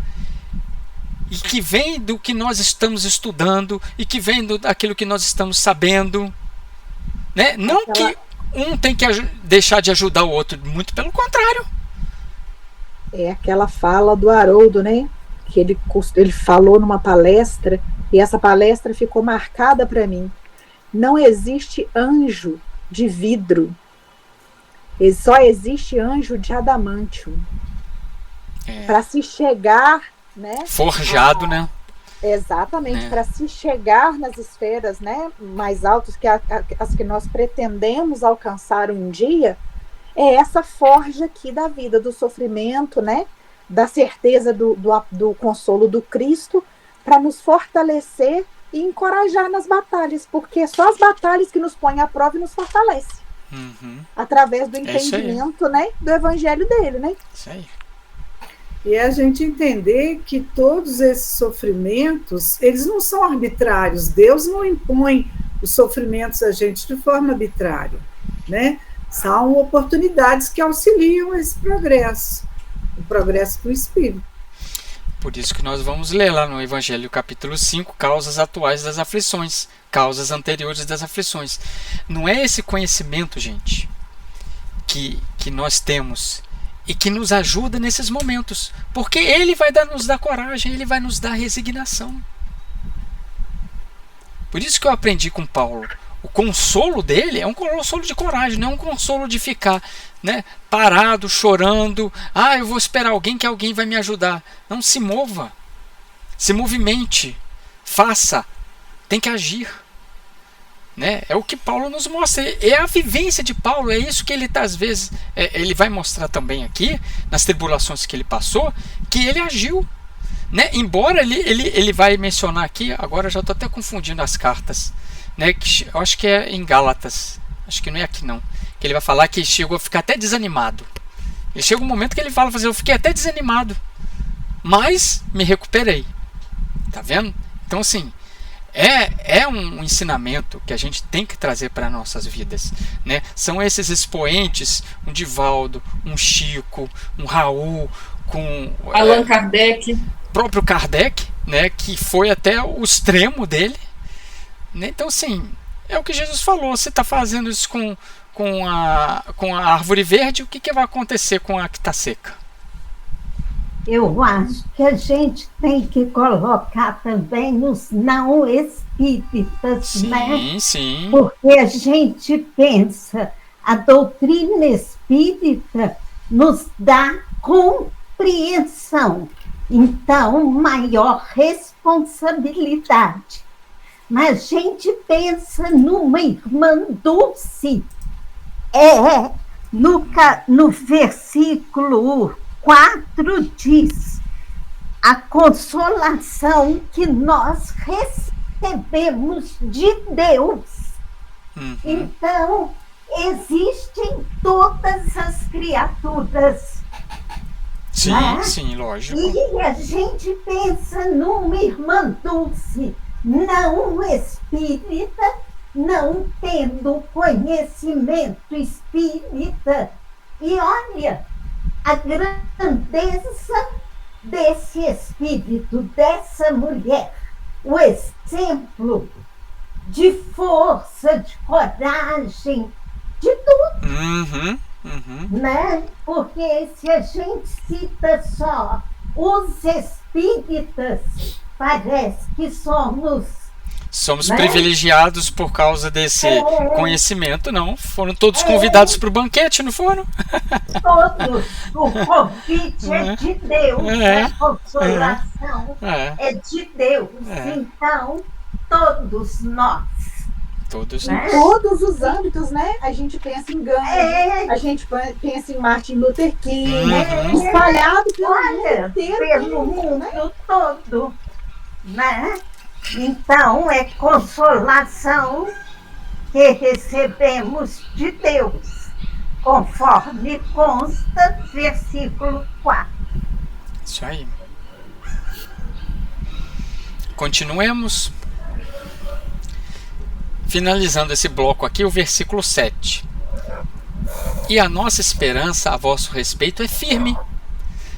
E que vem do que nós estamos estudando, e que vem daquilo que nós estamos sabendo. Né? Não que um tem que deixar de ajudar o outro, muito pelo contrário. É aquela fala do Haroldo, né? Que ele falou numa palestra, e essa palestra ficou marcada para mim. não existe anjo de vidro. Só existe anjo de adamantio. Para se chegar, né? Forjado, né? Exatamente, para se chegar nas esferas, né, mais altas, que as que nós pretendemos alcançar um dia, é essa forja aqui da vida, do sofrimento, né, da certeza do consolo do Cristo, para nos fortalecer e encorajar nas batalhas, porque só as batalhas que nos põem à prova e nos fortalecem. Através do entendimento, né, do evangelho dele, né? Isso aí. E a gente entender que todos esses sofrimentos, eles não são arbitrários. Deus não impõe os sofrimentos a gente de forma arbitrária, né? São oportunidades que auxiliam esse progresso, o progresso do Espírito. Por isso que nós vamos ler lá no Evangelho, capítulo 5, causas atuais das aflições, causas anteriores das aflições. Não é esse conhecimento, gente, que nós temos e que nos ajuda nesses momentos, porque ele vai nos dar coragem, ele vai nos dar resignação. Por isso que eu aprendi com Paulo, o consolo dele é um consolo de coragem, não é um consolo de ficar, né, parado, chorando, eu vou esperar alguém que alguém vai me ajudar. Não, se mova, se movimente, faça, tem que agir. Né? É o que Paulo nos mostra, é a vivência de Paulo, é isso que ele às vezes ele vai mostrar também aqui nas tribulações que ele passou, que ele agiu, né? Embora ele vai mencionar aqui, agora já estou até confundindo as cartas, né? Que eu acho que é em Gálatas, acho que não é aqui não, que ele vai falar que chegou a ficar até desanimado. E chega um momento que ele fala, eu fiquei até desanimado, mas me recuperei. Tá vendo? Então assim, é um ensinamento que a gente tem que trazer para nossas vidas, né? São esses expoentes, um Divaldo, um Chico, um Raul, com Allan Kardec, próprio Kardec, né? Que foi até o extremo dele, né? Então assim, é o que Jesus falou, você está fazendo isso com a árvore verde, o que vai acontecer com a que está seca? Eu acho que a gente tem que colocar também os não espíritas, sim, né? Sim. Porque a gente pensa, a doutrina espírita nos dá compreensão, então maior responsabilidade. Mas a gente pensa numa irmã Dulce, no versículo 4 diz: a consolação que nós recebemos de Deus. Então, existem todas as criaturas. Sim, né? Sim, lógico. E a gente pensa numa irmã Dulce, não espírita, não tendo conhecimento espírita. E olha, a grandeza desse espírito, dessa mulher, o exemplo de força, de coragem, de tudo. Né? Porque se a gente cita só os espíritas, parece que somos né? privilegiados por causa desse conhecimento, não? Foram todos convidados para o banquete, não foram? Todos. O convite é de Deus, a consolação é de Deus. Então, todos nós. Todos, né? Todos os âmbitos, né? A gente pensa em Gandhi, a gente pensa em Martin Luther King, espalhado pelo mundo todo, né? Então, é consolação que recebemos de Deus, conforme consta versículo 4. Isso aí. Continuemos. Finalizando esse bloco aqui, o versículo 7. E a nossa esperança a vosso respeito é firme.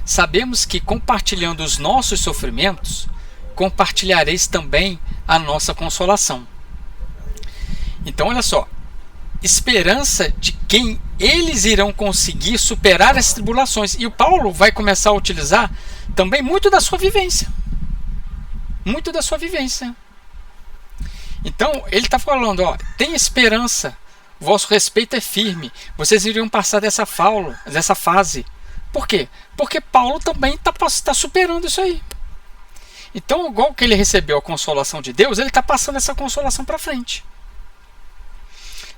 Sabemos que, compartilhando os nossos sofrimentos, compartilhareis também a nossa consolação. Então, olha só. Esperança de quem eles irão conseguir superar as tribulações. E o Paulo vai começar a utilizar também muito da sua vivência. Muito da sua vivência. Então, ele está falando, ó, tem esperança, vosso respeito é firme, vocês iriam passar dessa fase. Por quê? Porque Paulo também está superando isso aí. Então, igual que ele recebeu a consolação de Deus, ele está passando essa consolação para frente.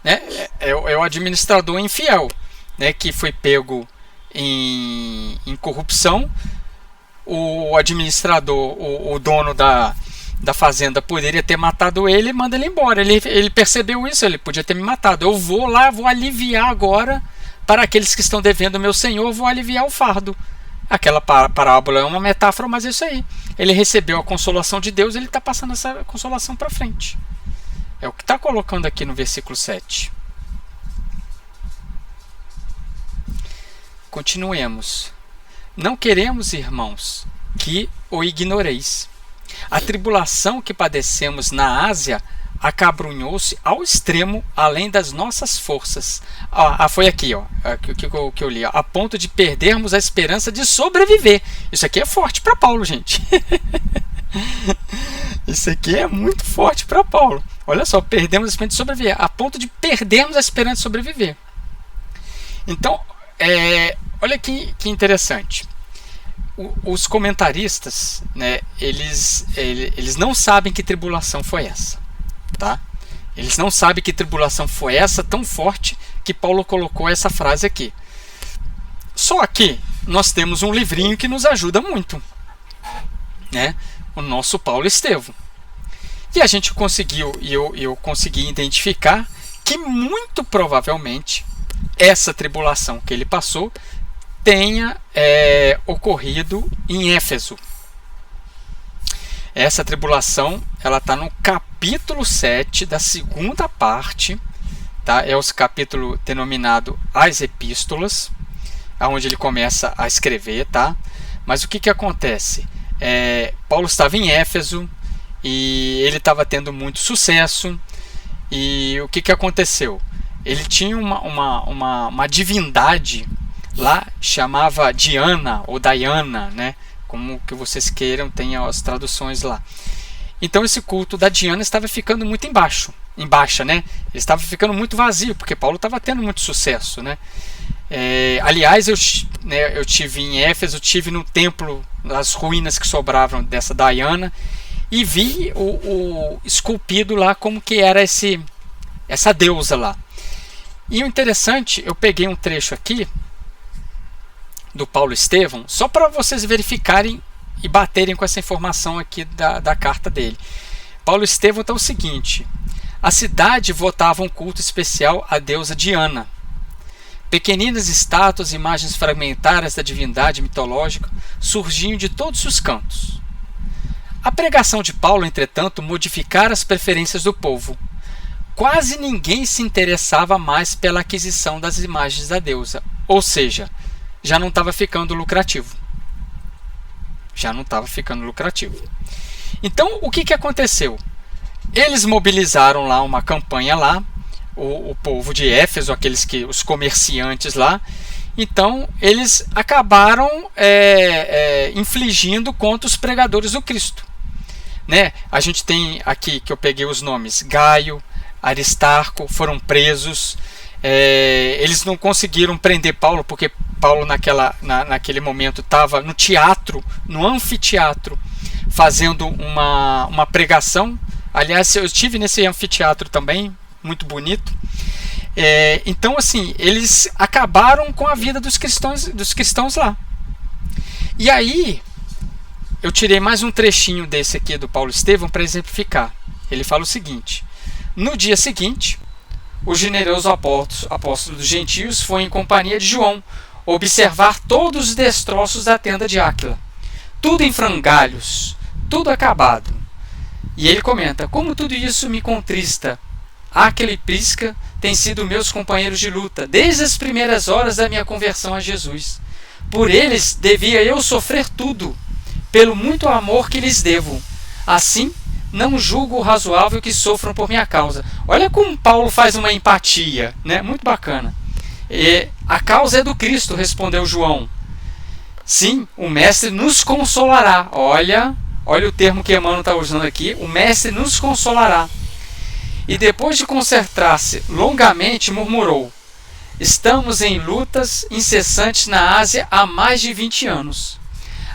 Né? É o administrador infiel, né, que foi pego em corrupção. O administrador, o dono da fazenda poderia ter matado ele e manda ele embora. Ele percebeu isso, ele podia ter me matado. Eu vou lá, vou aliviar agora para aqueles que estão devendo ao meu senhor, vou aliviar o fardo. Aquela parábola é uma metáfora, mas é isso aí. Ele recebeu a consolação de Deus, ele está passando essa consolação para frente. É o que está colocando aqui no versículo 7. Continuemos. Não queremos, irmãos, que o ignoreis. A tribulação que padecemos na Ásia acabrunhou-se ao extremo, além das nossas forças. Foi aqui, que eu li, a ponto de perdermos a esperança de sobreviver. Isso aqui é forte para Paulo, gente. Isso aqui é muito forte para Paulo. Olha só, perdemos a esperança de sobreviver, a ponto de perdermos a esperança de sobreviver. Então, olha que interessante. Os comentaristas, né, eles não sabem que tribulação foi essa. Tá? Eles não sabem que tribulação foi essa tão forte que Paulo colocou essa frase aqui. Só que nós temos um livrinho que nos ajuda muito, né? O nosso Paulo Estevão. E a gente conseguiu, e eu consegui identificar que muito provavelmente essa tribulação que ele passou tenha ocorrido em Éfeso. Essa tribulação, ela está no capítulo 7 da segunda parte, tá? É o capítulo denominado As Epístolas, onde ele começa a escrever, tá? Mas o que acontece? Paulo estava em Éfeso e ele estava tendo muito sucesso. E o que aconteceu? Ele tinha uma divindade lá, chamava Diana ou Diana, né? Como que vocês queiram, tem as traduções lá. Então esse culto da Diana estava ficando muito embaixo, né? Ele estava ficando muito vazio, porque Paulo estava tendo muito sucesso, né? Aliás, eu tive em Éfeso, tive no templo, as ruínas que sobravam dessa Diana, e vi o esculpido lá como que era essa deusa lá. E o interessante, eu peguei um trecho aqui do Paulo Estevão, só para vocês verificarem e baterem com essa informação aqui da carta dele. Paulo Estevão está o seguinte: a cidade votava um culto especial à deusa Diana. Pequeninas estátuas e imagens fragmentárias da divindade mitológica surgiam de todos os cantos. A pregação de Paulo, entretanto, modificara as preferências do povo. Quase ninguém se interessava mais pela aquisição das imagens da deusa, ou seja, já não estava ficando lucrativo. Então, o que aconteceu? Eles mobilizaram lá uma campanha lá, o povo de Éfeso, os comerciantes lá. Então, eles acabaram infligindo contra os pregadores do Cristo. Né? A gente tem aqui, que eu peguei os nomes, Gaio, Aristarco, foram presos. Eles não conseguiram prender Paulo, porque Paulo naquele momento estava no teatro, no anfiteatro, fazendo uma pregação. Aliás, eu estive nesse anfiteatro também, muito bonito. Então, assim, eles acabaram com a vida dos cristãos lá. E aí, eu tirei mais um trechinho desse aqui do Paulo Estevão para exemplificar. Ele fala o seguinte: no dia seguinte, o generoso apóstolo dos gentios foi em companhia de João observar todos os destroços da tenda de Áquila, tudo em frangalhos, tudo acabado. E ele comenta: como tudo isso me contrista. Áquila e Prisca têm sido meus companheiros de luta desde as primeiras horas da minha conversão a Jesus. Por eles devia eu sofrer tudo, pelo muito amor que lhes devo. Assim, não julgo razoável que sofram por minha causa. Olha como Paulo faz uma empatia, né? Muito bacana. A causa é do Cristo, respondeu João. Sim, o Mestre nos consolará. Olha o termo que Emmanuel está usando aqui. O Mestre nos consolará. E depois de concertar-se longamente, murmurou: estamos em lutas incessantes na Ásia há mais de 20 anos.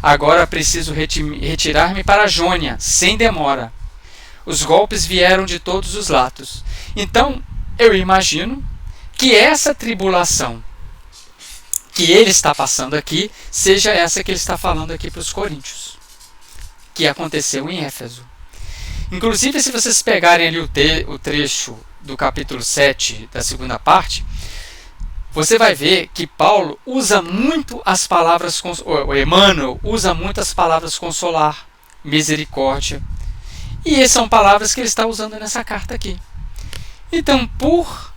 Agora preciso retirar-me para a Jônia, sem demora. Os golpes vieram de todos os lados. Então, eu imagino que essa tribulação que ele está passando aqui seja essa que ele está falando aqui para os coríntios, que aconteceu em Éfeso. Inclusive, se vocês pegarem ali o trecho do capítulo 7, da segunda parte, você vai ver que Paulo usa muito as palavras, o Emmanuel usa muito as palavras consolar, misericórdia, e essas são palavras que ele está usando nessa carta aqui. Então, por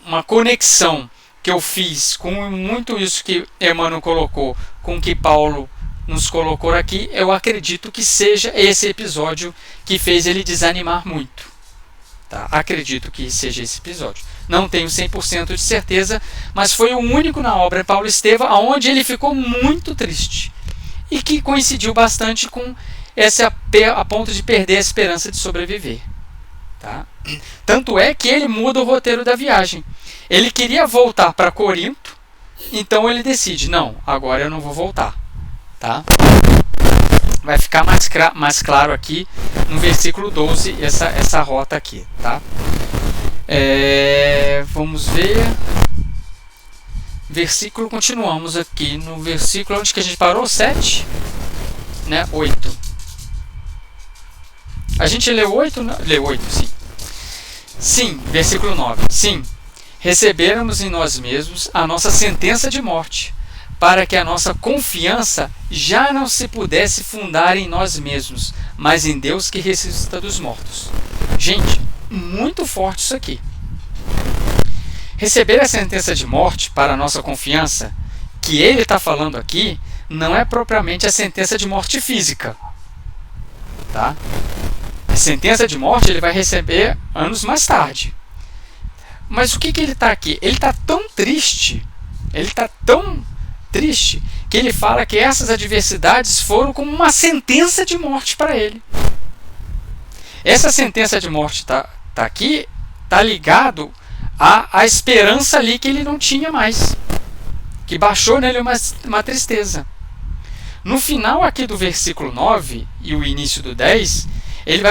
uma conexão que eu fiz com muito isso que Emmanuel colocou, com o que Paulo nos colocou aqui, eu acredito que seja esse episódio que fez ele desanimar muito. Tá? Acredito que seja esse episódio. Não tenho 100% de certeza, mas foi o único na obra de Paulo Estevam onde ele ficou muito triste. E que coincidiu bastante com esse a ponto de perder a esperança de sobreviver. Tá? Tanto é que ele muda o roteiro da viagem. Ele queria voltar para Corinto, então ele decide: não, agora eu não vou voltar. Tá? Vai ficar mais claro aqui no versículo 12 essa rota aqui. Tá? Vamos ver. Versículo, continuamos aqui no versículo onde que a gente parou, 7, 8. A gente leu 8, leu 8, sim. Sim, versículo 9. Sim, recebêramos em nós mesmos a nossa sentença de morte, para que a nossa confiança já não se pudesse fundar em nós mesmos, mas em Deus que ressuscita dos mortos. Gente, muito forte isso aqui. Receber a sentença de morte para a nossa confiança, que ele está falando aqui, não é propriamente a sentença de morte física. Tá? A sentença de morte ele vai receber anos mais tarde. Mas o que ele está aqui? Ele está tão triste, que ele fala que essas adversidades foram como uma sentença de morte para ele. Essa sentença de morte tá aqui, está ligado a esperança ali que ele não tinha mais, que baixou nele uma tristeza. No final aqui do versículo 9 e o início do 10, ele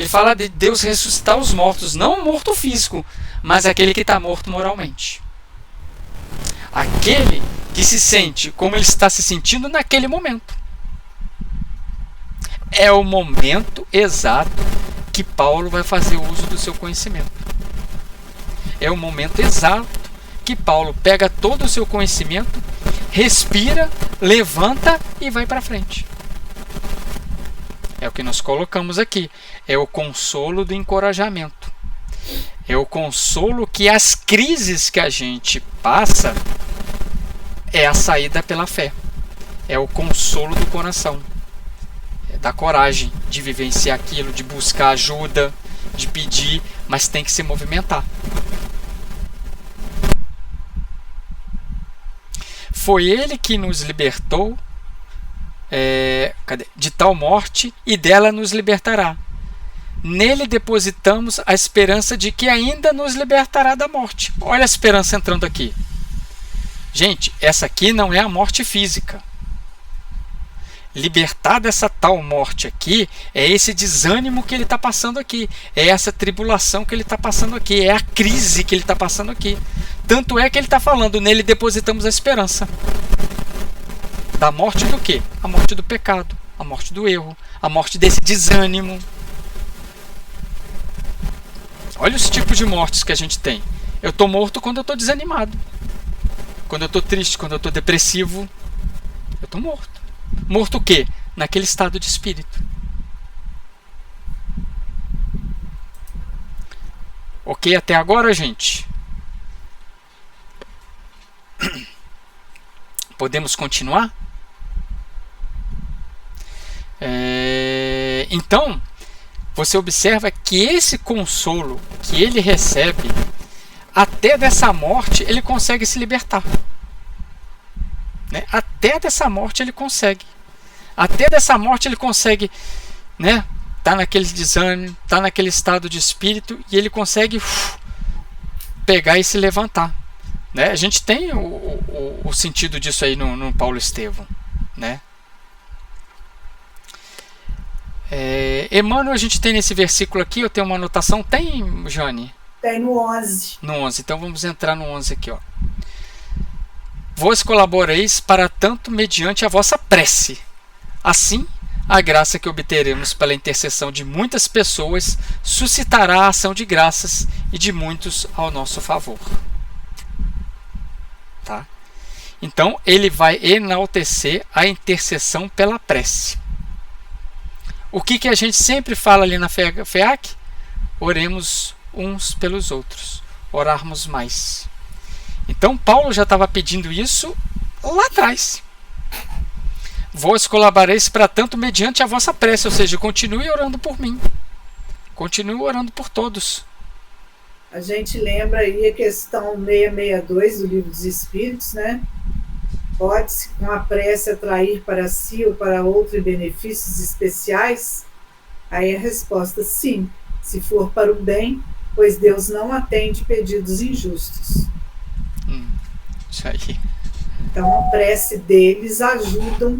fala de Deus ressuscitar os mortos, não o morto físico, mas aquele que está morto moralmente. Aquele que se sente como ele está se sentindo naquele momento. É o momento exato que Paulo vai fazer uso do seu conhecimento. É o momento exato que Paulo pega todo o seu conhecimento, respira, levanta e vai para frente. É o que nós colocamos aqui. É o consolo do encorajamento. É o consolo que as crises que a gente passa é a saída pela fé. É o consolo do coração. É da coragem de vivenciar aquilo, de buscar ajuda, de pedir, mas tem que se movimentar. Foi ele que nos libertou de tal morte e dela nos libertará. Nele depositamos a esperança de que ainda nos libertará da morte. Olha a esperança entrando aqui. Gente, essa aqui não é a morte física. Libertar dessa tal morte aqui é esse desânimo que ele está passando aqui, é essa tribulação que ele está passando aqui, é a crise que ele está passando aqui. Tanto é que ele está falando: nele depositamos a esperança. Da morte do quê? A morte do pecado, a morte do erro, a morte desse desânimo. Olha os tipos de mortes que a gente tem. Eu estou morto quando eu estou desanimado, quando eu estou triste, quando eu estou depressivo. Eu estou morto. Morto o quê? Naquele estado de espírito. Ok até agora, gente? Podemos continuar? Então, você observa que esse consolo que ele recebe, até dessa morte ele consegue se libertar. Até dessa morte ele consegue. Até dessa morte ele consegue, está naquele desânimo, está naquele estado de espírito, e ele consegue pegar e se levantar, né? A gente tem o sentido disso aí no Paulo Estevão, né? Emmanuel, a gente tem nesse versículo aqui, eu tenho uma anotação, tem, Jane? Tem no 11. No 11, então vamos entrar no 11 aqui, ó. Vós colaboreis para tanto mediante a vossa prece. Assim, a graça que obteremos pela intercessão de muitas pessoas suscitará a ação de graças e de muitos ao nosso favor. Tá? Então, ele vai enaltecer a intercessão pela prece. O que a gente sempre fala ali na FEAC? Oremos uns pelos outros. Orarmos mais. Então, Paulo já estava pedindo isso lá atrás. Vós colaboreis para tanto mediante a vossa prece, ou seja, continue orando por mim. Continue orando por todos. A gente lembra aí a questão 662 do Livro dos Espíritos, né? Pode-se com a prece atrair para si ou para outro benefícios especiais? Aí a resposta, sim, se for para o bem, pois Deus não atende pedidos injustos. Isso aí. Então a prece deles ajudam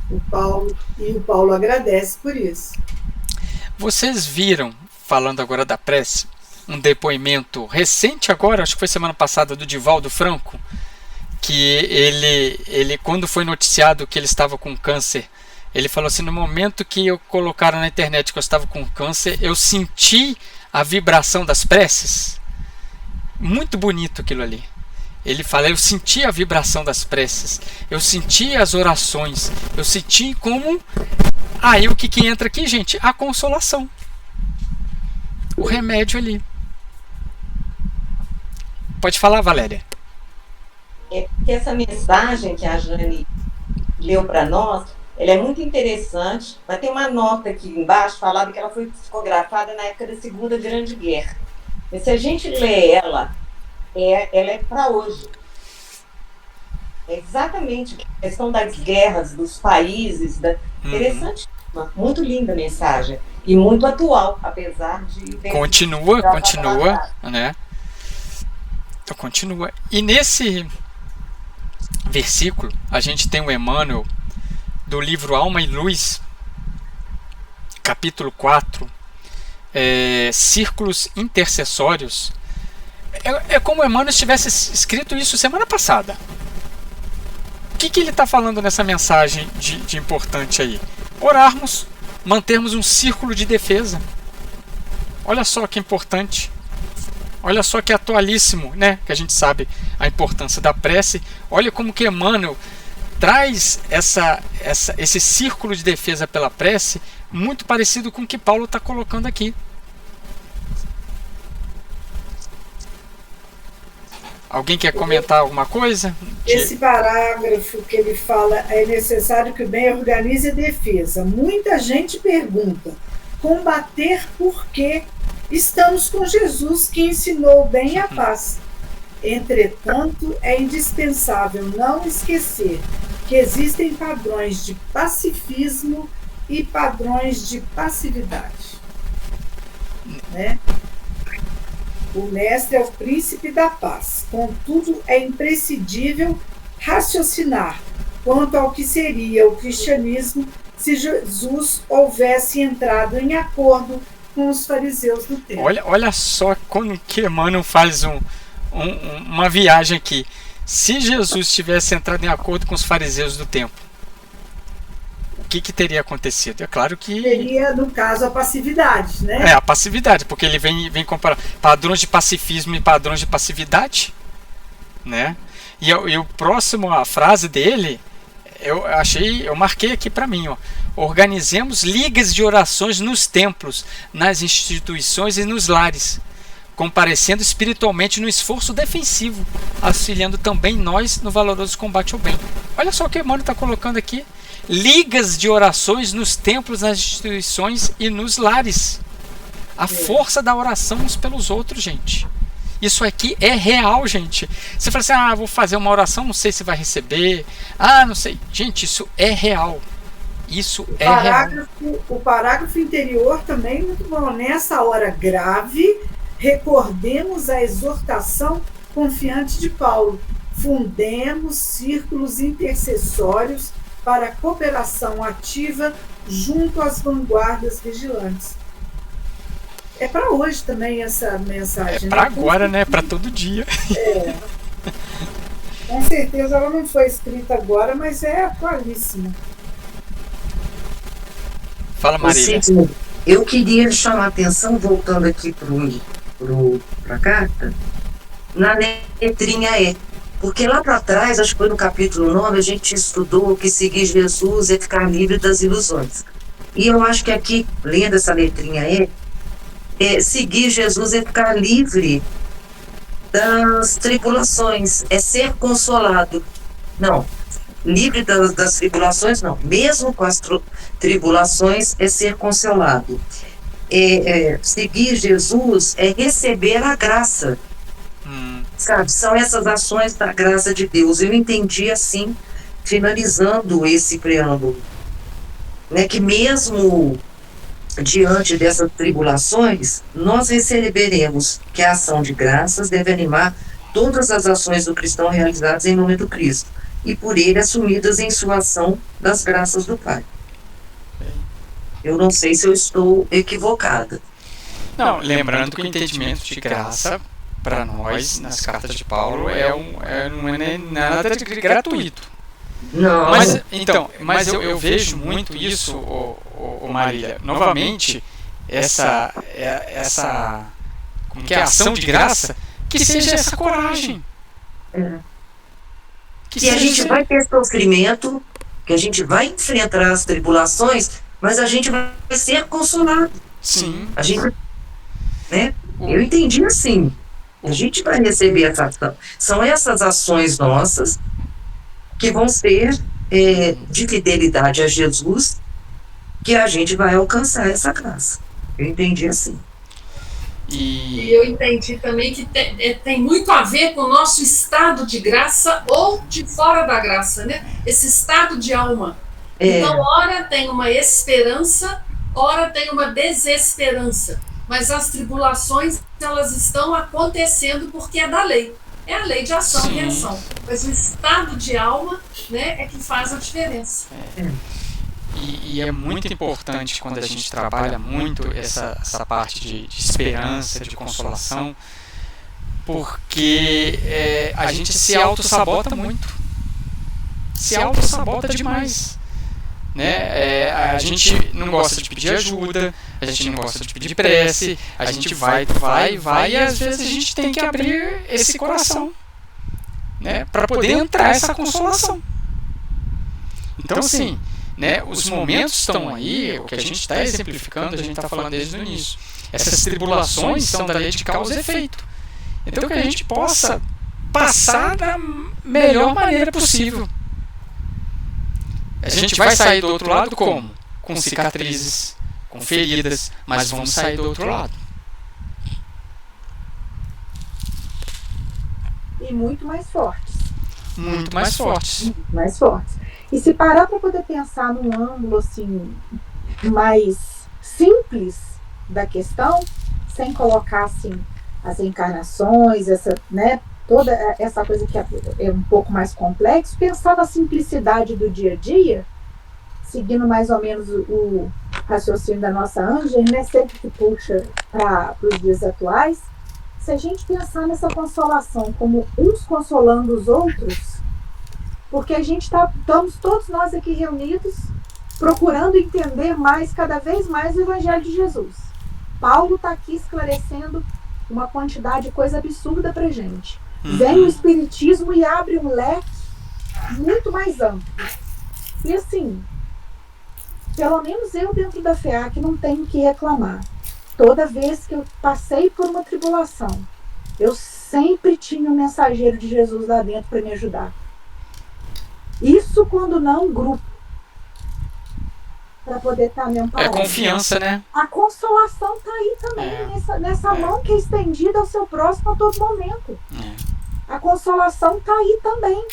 o Paulo, e o Paulo agradece por isso. Vocês viram, falando agora da prece, um depoimento recente agora, acho que foi semana passada, do Divaldo Franco, que ele quando foi noticiado que ele estava com câncer, ele falou assim: no momento que eu colocaram na internet que eu estava com câncer, eu senti a vibração das preces. Muito bonito aquilo ali. Ele fala: eu senti a vibração das preces, eu senti as orações, eu senti como... Aí o que entra aqui, gente? A consolação. O remédio ali. Pode falar, Valéria. É porque essa mensagem que a Jane leu para nós, ela é muito interessante. Vai ter uma nota aqui embaixo falando que ela foi psicografada na época da Segunda Grande Guerra. Mas se a gente lê ela é para hoje. É exatamente a questão das guerras, dos países. Interessante. Muito linda a mensagem. E muito atual, apesar de... Continua, né? Então, continua. E nesse versículo, a gente tem o Emmanuel, do livro Alma e Luz, capítulo 4, Círculos Intercessórios. É como o Emmanuel tivesse escrito isso semana passada. O que ele está falando nessa mensagem de importante aí? Orarmos, mantermos um círculo de defesa. Olha só que importante. Olha só que atualíssimo, né? Que a gente sabe a importância da prece. Olha como que Emmanuel traz esse círculo de defesa pela prece, muito parecido com o que Paulo está colocando aqui. Alguém quer comentar alguma coisa? Esse parágrafo que ele fala, é necessário que o bem organize a defesa. Muita gente pergunta, combater por quê? Estamos com Jesus, que ensinou o bem e a paz. Entretanto, é indispensável não esquecer que existem padrões de pacifismo e padrões de passividade. Né? O mestre é o príncipe da paz. Contudo, é imprescindível raciocinar quanto ao que seria o cristianismo se Jesus houvesse entrado em acordo com os fariseus do tempo. Olha só como que Emmanuel faz uma viagem aqui. Se Jesus tivesse entrado em acordo com os fariseus do tempo, o que teria acontecido? É claro que... Teria, no caso, a passividade, né? A passividade, porque ele vem comparar padrões de pacifismo e padrões de passividade, né? E o próximo, a frase dele, eu marquei aqui para mim, ó. Organizemos ligas de orações nos templos, nas instituições e nos lares, comparecendo espiritualmente no esforço defensivo, auxiliando também nós no valoroso combate ao bem. Olha só o que o Emmanuel está colocando aqui. Ligas de orações nos templos, nas instituições e nos lares. A força da oração uns pelos outros, gente. Isso aqui é real, gente. Você fala assim, vou fazer uma oração, não sei se vai receber. Não sei. Gente, isso é real. Isso é real. O parágrafo interior também é muito bom. Nessa hora grave, recordemos a exortação confiante de Paulo. Fundemos círculos intercessórios para a cooperação ativa junto às vanguardas vigilantes. É para hoje também essa mensagem. É para agora, né? Para todo dia. É. Com certeza ela não foi escrita agora, mas é atualíssima. Fala, Marília. Eu queria chamar a atenção, voltando aqui para a carta, na letrinha E. Porque lá para trás, acho que foi no capítulo 9, a gente estudou que seguir Jesus é ficar livre das ilusões. E eu acho que aqui, lendo essa letrinha E, seguir Jesus é ficar livre das tribulações, é ser consolado. Não, livre das tribulações não, mesmo com as tribulações é ser consolado. Seguir Jesus é receber a graça. Sabe, são essas ações da graça de Deus. Eu entendi assim, finalizando esse preâmbulo, né, que mesmo diante dessas tribulações, nós receberemos que a ação de graças deve animar todas as ações do cristão realizadas em nome do Cristo, e por ele assumidas em sua ação das graças do Pai. Eu não sei se eu estou equivocada. Não, lembrando que o entendimento de graça, para nós, nas cartas de Paulo, não é nada de gratuito. Não. Mas eu vejo muito isso, Marília. Novamente, essa como que é a ação de graça, que seja essa coragem. Que a gente vai ter sofrimento, que a gente vai enfrentar as tribulações, mas a gente vai ser consolado. Sim. A gente, né? Eu entendi assim. A gente vai receber essa ação. São essas ações nossas que vão ser de fidelidade a Jesus que a gente vai alcançar essa graça. Eu entendi assim. E eu entendi também que tem muito a ver com o nosso estado de graça ou de fora da graça, né? Esse estado de alma. Então, ora tem uma esperança, ora tem uma desesperança. Mas as tribulações, elas estão acontecendo porque é da lei. É a lei de ação e reação. Mas o estado de alma, né, é que faz a diferença. E é muito importante quando a gente trabalha muito essa parte de esperança, de consolação, porque a gente se auto-sabota muito. Se auto-sabota demais. Né? A gente não gosta de pedir ajuda, a gente não gosta de pedir prece, a gente vai e às vezes a gente tem que abrir esse coração, né, para poder entrar essa consolação. Então assim, né, os momentos estão aí, o que a gente está exemplificando, a gente está falando desde o início. Essas tribulações são da lei de causa e efeito. Então que a gente possa passar da melhor maneira possível. A gente vai sair do outro lado como? Com cicatrizes, com feridas, mas vamos sair do outro lado. E muito mais fortes. Muito mais fortes. Muito mais fortes. E se parar para poder pensar num ângulo assim, mais simples da questão, sem colocar assim, as encarnações, né, toda essa coisa que é um pouco mais complexo, pensar na simplicidade do dia a dia, seguindo mais ou menos o raciocínio da nossa Ângela, né, sempre que puxa para os dias atuais, se a gente pensar nessa consolação como uns consolando os outros, porque a gente estamos todos nós aqui reunidos procurando entender mais, cada vez mais, o Evangelho de Jesus. Paulo está aqui esclarecendo uma quantidade de coisa absurda para a gente. Vem o Espiritismo e abre um leque muito mais amplo. E assim, pelo menos eu dentro da FEAC não tenho que reclamar. Toda vez que eu passei por uma tribulação, eu sempre tinha um mensageiro de Jesus lá dentro para me ajudar. Isso quando não um grupo. Para poder estar me amparando. É confiança, né? A consolação está aí também, nessa mão que é estendida ao seu próximo a todo momento. A consolação está aí também.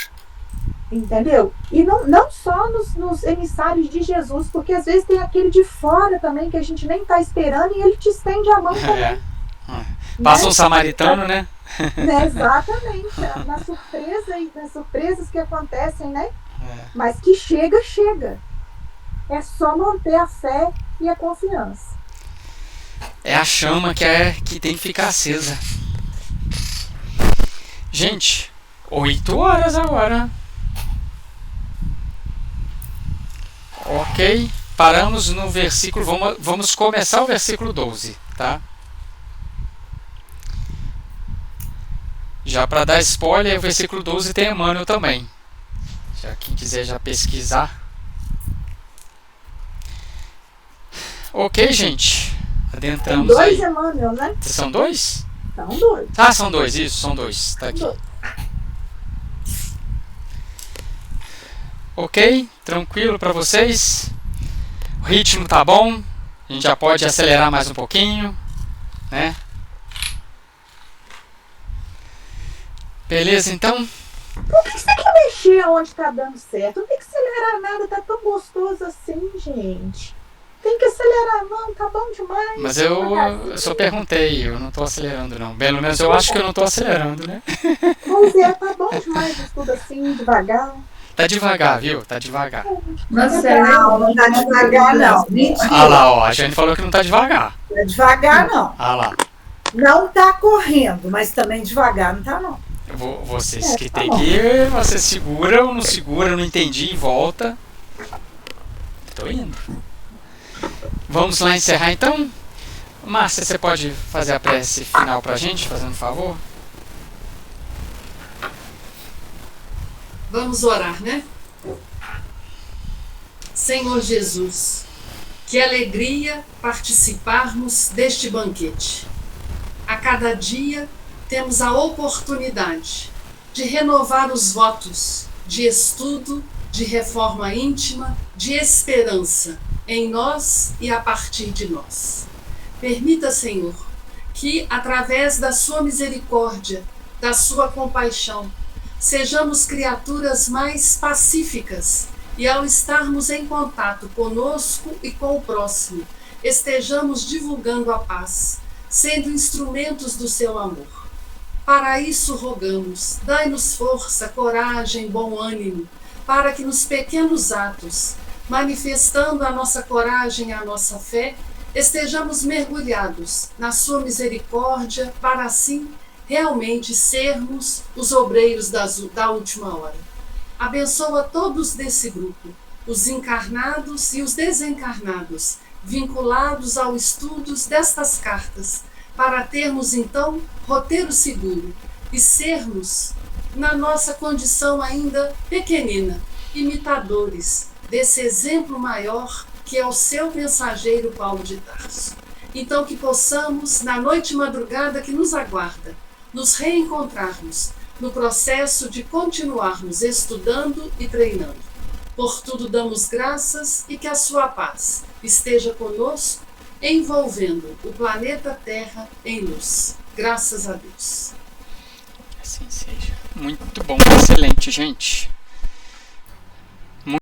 Entendeu? E não só nos emissários de Jesus, porque às vezes tem aquele de fora também que a gente nem está esperando e ele te estende a mão também. Passa um samaritano, né? Exatamente. Nas surpresas que acontecem, né? Mas que chega. É só manter a fé e a confiança. É a chama que tem que ficar acesa. Gente, 8 horas agora. Ok, paramos no versículo, vamos começar o versículo 12, tá? Já para dar spoiler, o versículo 12 tem Emmanuel também. Quem quiser já pesquisar. Ok, gente. Adentramos tem dois aí. Emmanuel, né? São dois? São dois. Ah, são dois, isso, são dois. Tá aqui. Ok, tranquilo para vocês? O ritmo tá bom? A gente já pode acelerar mais um pouquinho, né? Beleza, então? Por que você quer mexer onde tá dando certo? Não tem que acelerar nada, tá tão gostoso assim, gente. Tem que acelerar, não, tá bom demais. Mas eu só perguntei, eu não tô acelerando não. Pelo menos eu acho que eu não tô acelerando, né? Pois é, tá bom demais tudo assim, devagar. Tá devagar, viu? Tá devagar. Não tá devagar não. Mentira. Ah lá, ó, a Jane falou que não tá devagar. Não é devagar não. Ah lá. Não tá correndo, mas também devagar não tá não. Vocês que tem que ir, você segura ou não segura, não entendi, volta. Tô indo. Vamos lá encerrar então? Márcia, você pode fazer a prece final pra gente, fazendo um favor? Vamos orar, né? Senhor Jesus, que alegria participarmos deste banquete. A cada dia temos a oportunidade de renovar os votos de estudo, de reforma íntima, de esperança em nós e a partir de nós. Permita, Senhor, que através da sua misericórdia, da sua compaixão, sejamos criaturas mais pacíficas e, ao estarmos em contato conosco e com o próximo, estejamos divulgando a paz, sendo instrumentos do seu amor. Para isso rogamos, dai-nos força, coragem, bom ânimo, para que nos pequenos atos, manifestando a nossa coragem e a nossa fé, estejamos mergulhados na sua misericórdia, para assim realmente sermos os obreiros da última hora. Abençoa todos desse grupo, os encarnados e os desencarnados, vinculados ao estudo destas cartas, para termos então roteiro seguro e sermos, na nossa condição ainda pequenina, imitadores desse exemplo maior que é o seu mensageiro Paulo de Tarso. Então que possamos, na noite madrugada que nos aguarda, nos reencontrarmos no processo de continuarmos estudando e treinando. Por tudo damos graças e que a sua paz esteja conosco, envolvendo o planeta Terra em luz. Graças a Deus. Assim seja. Muito bom, excelente, gente.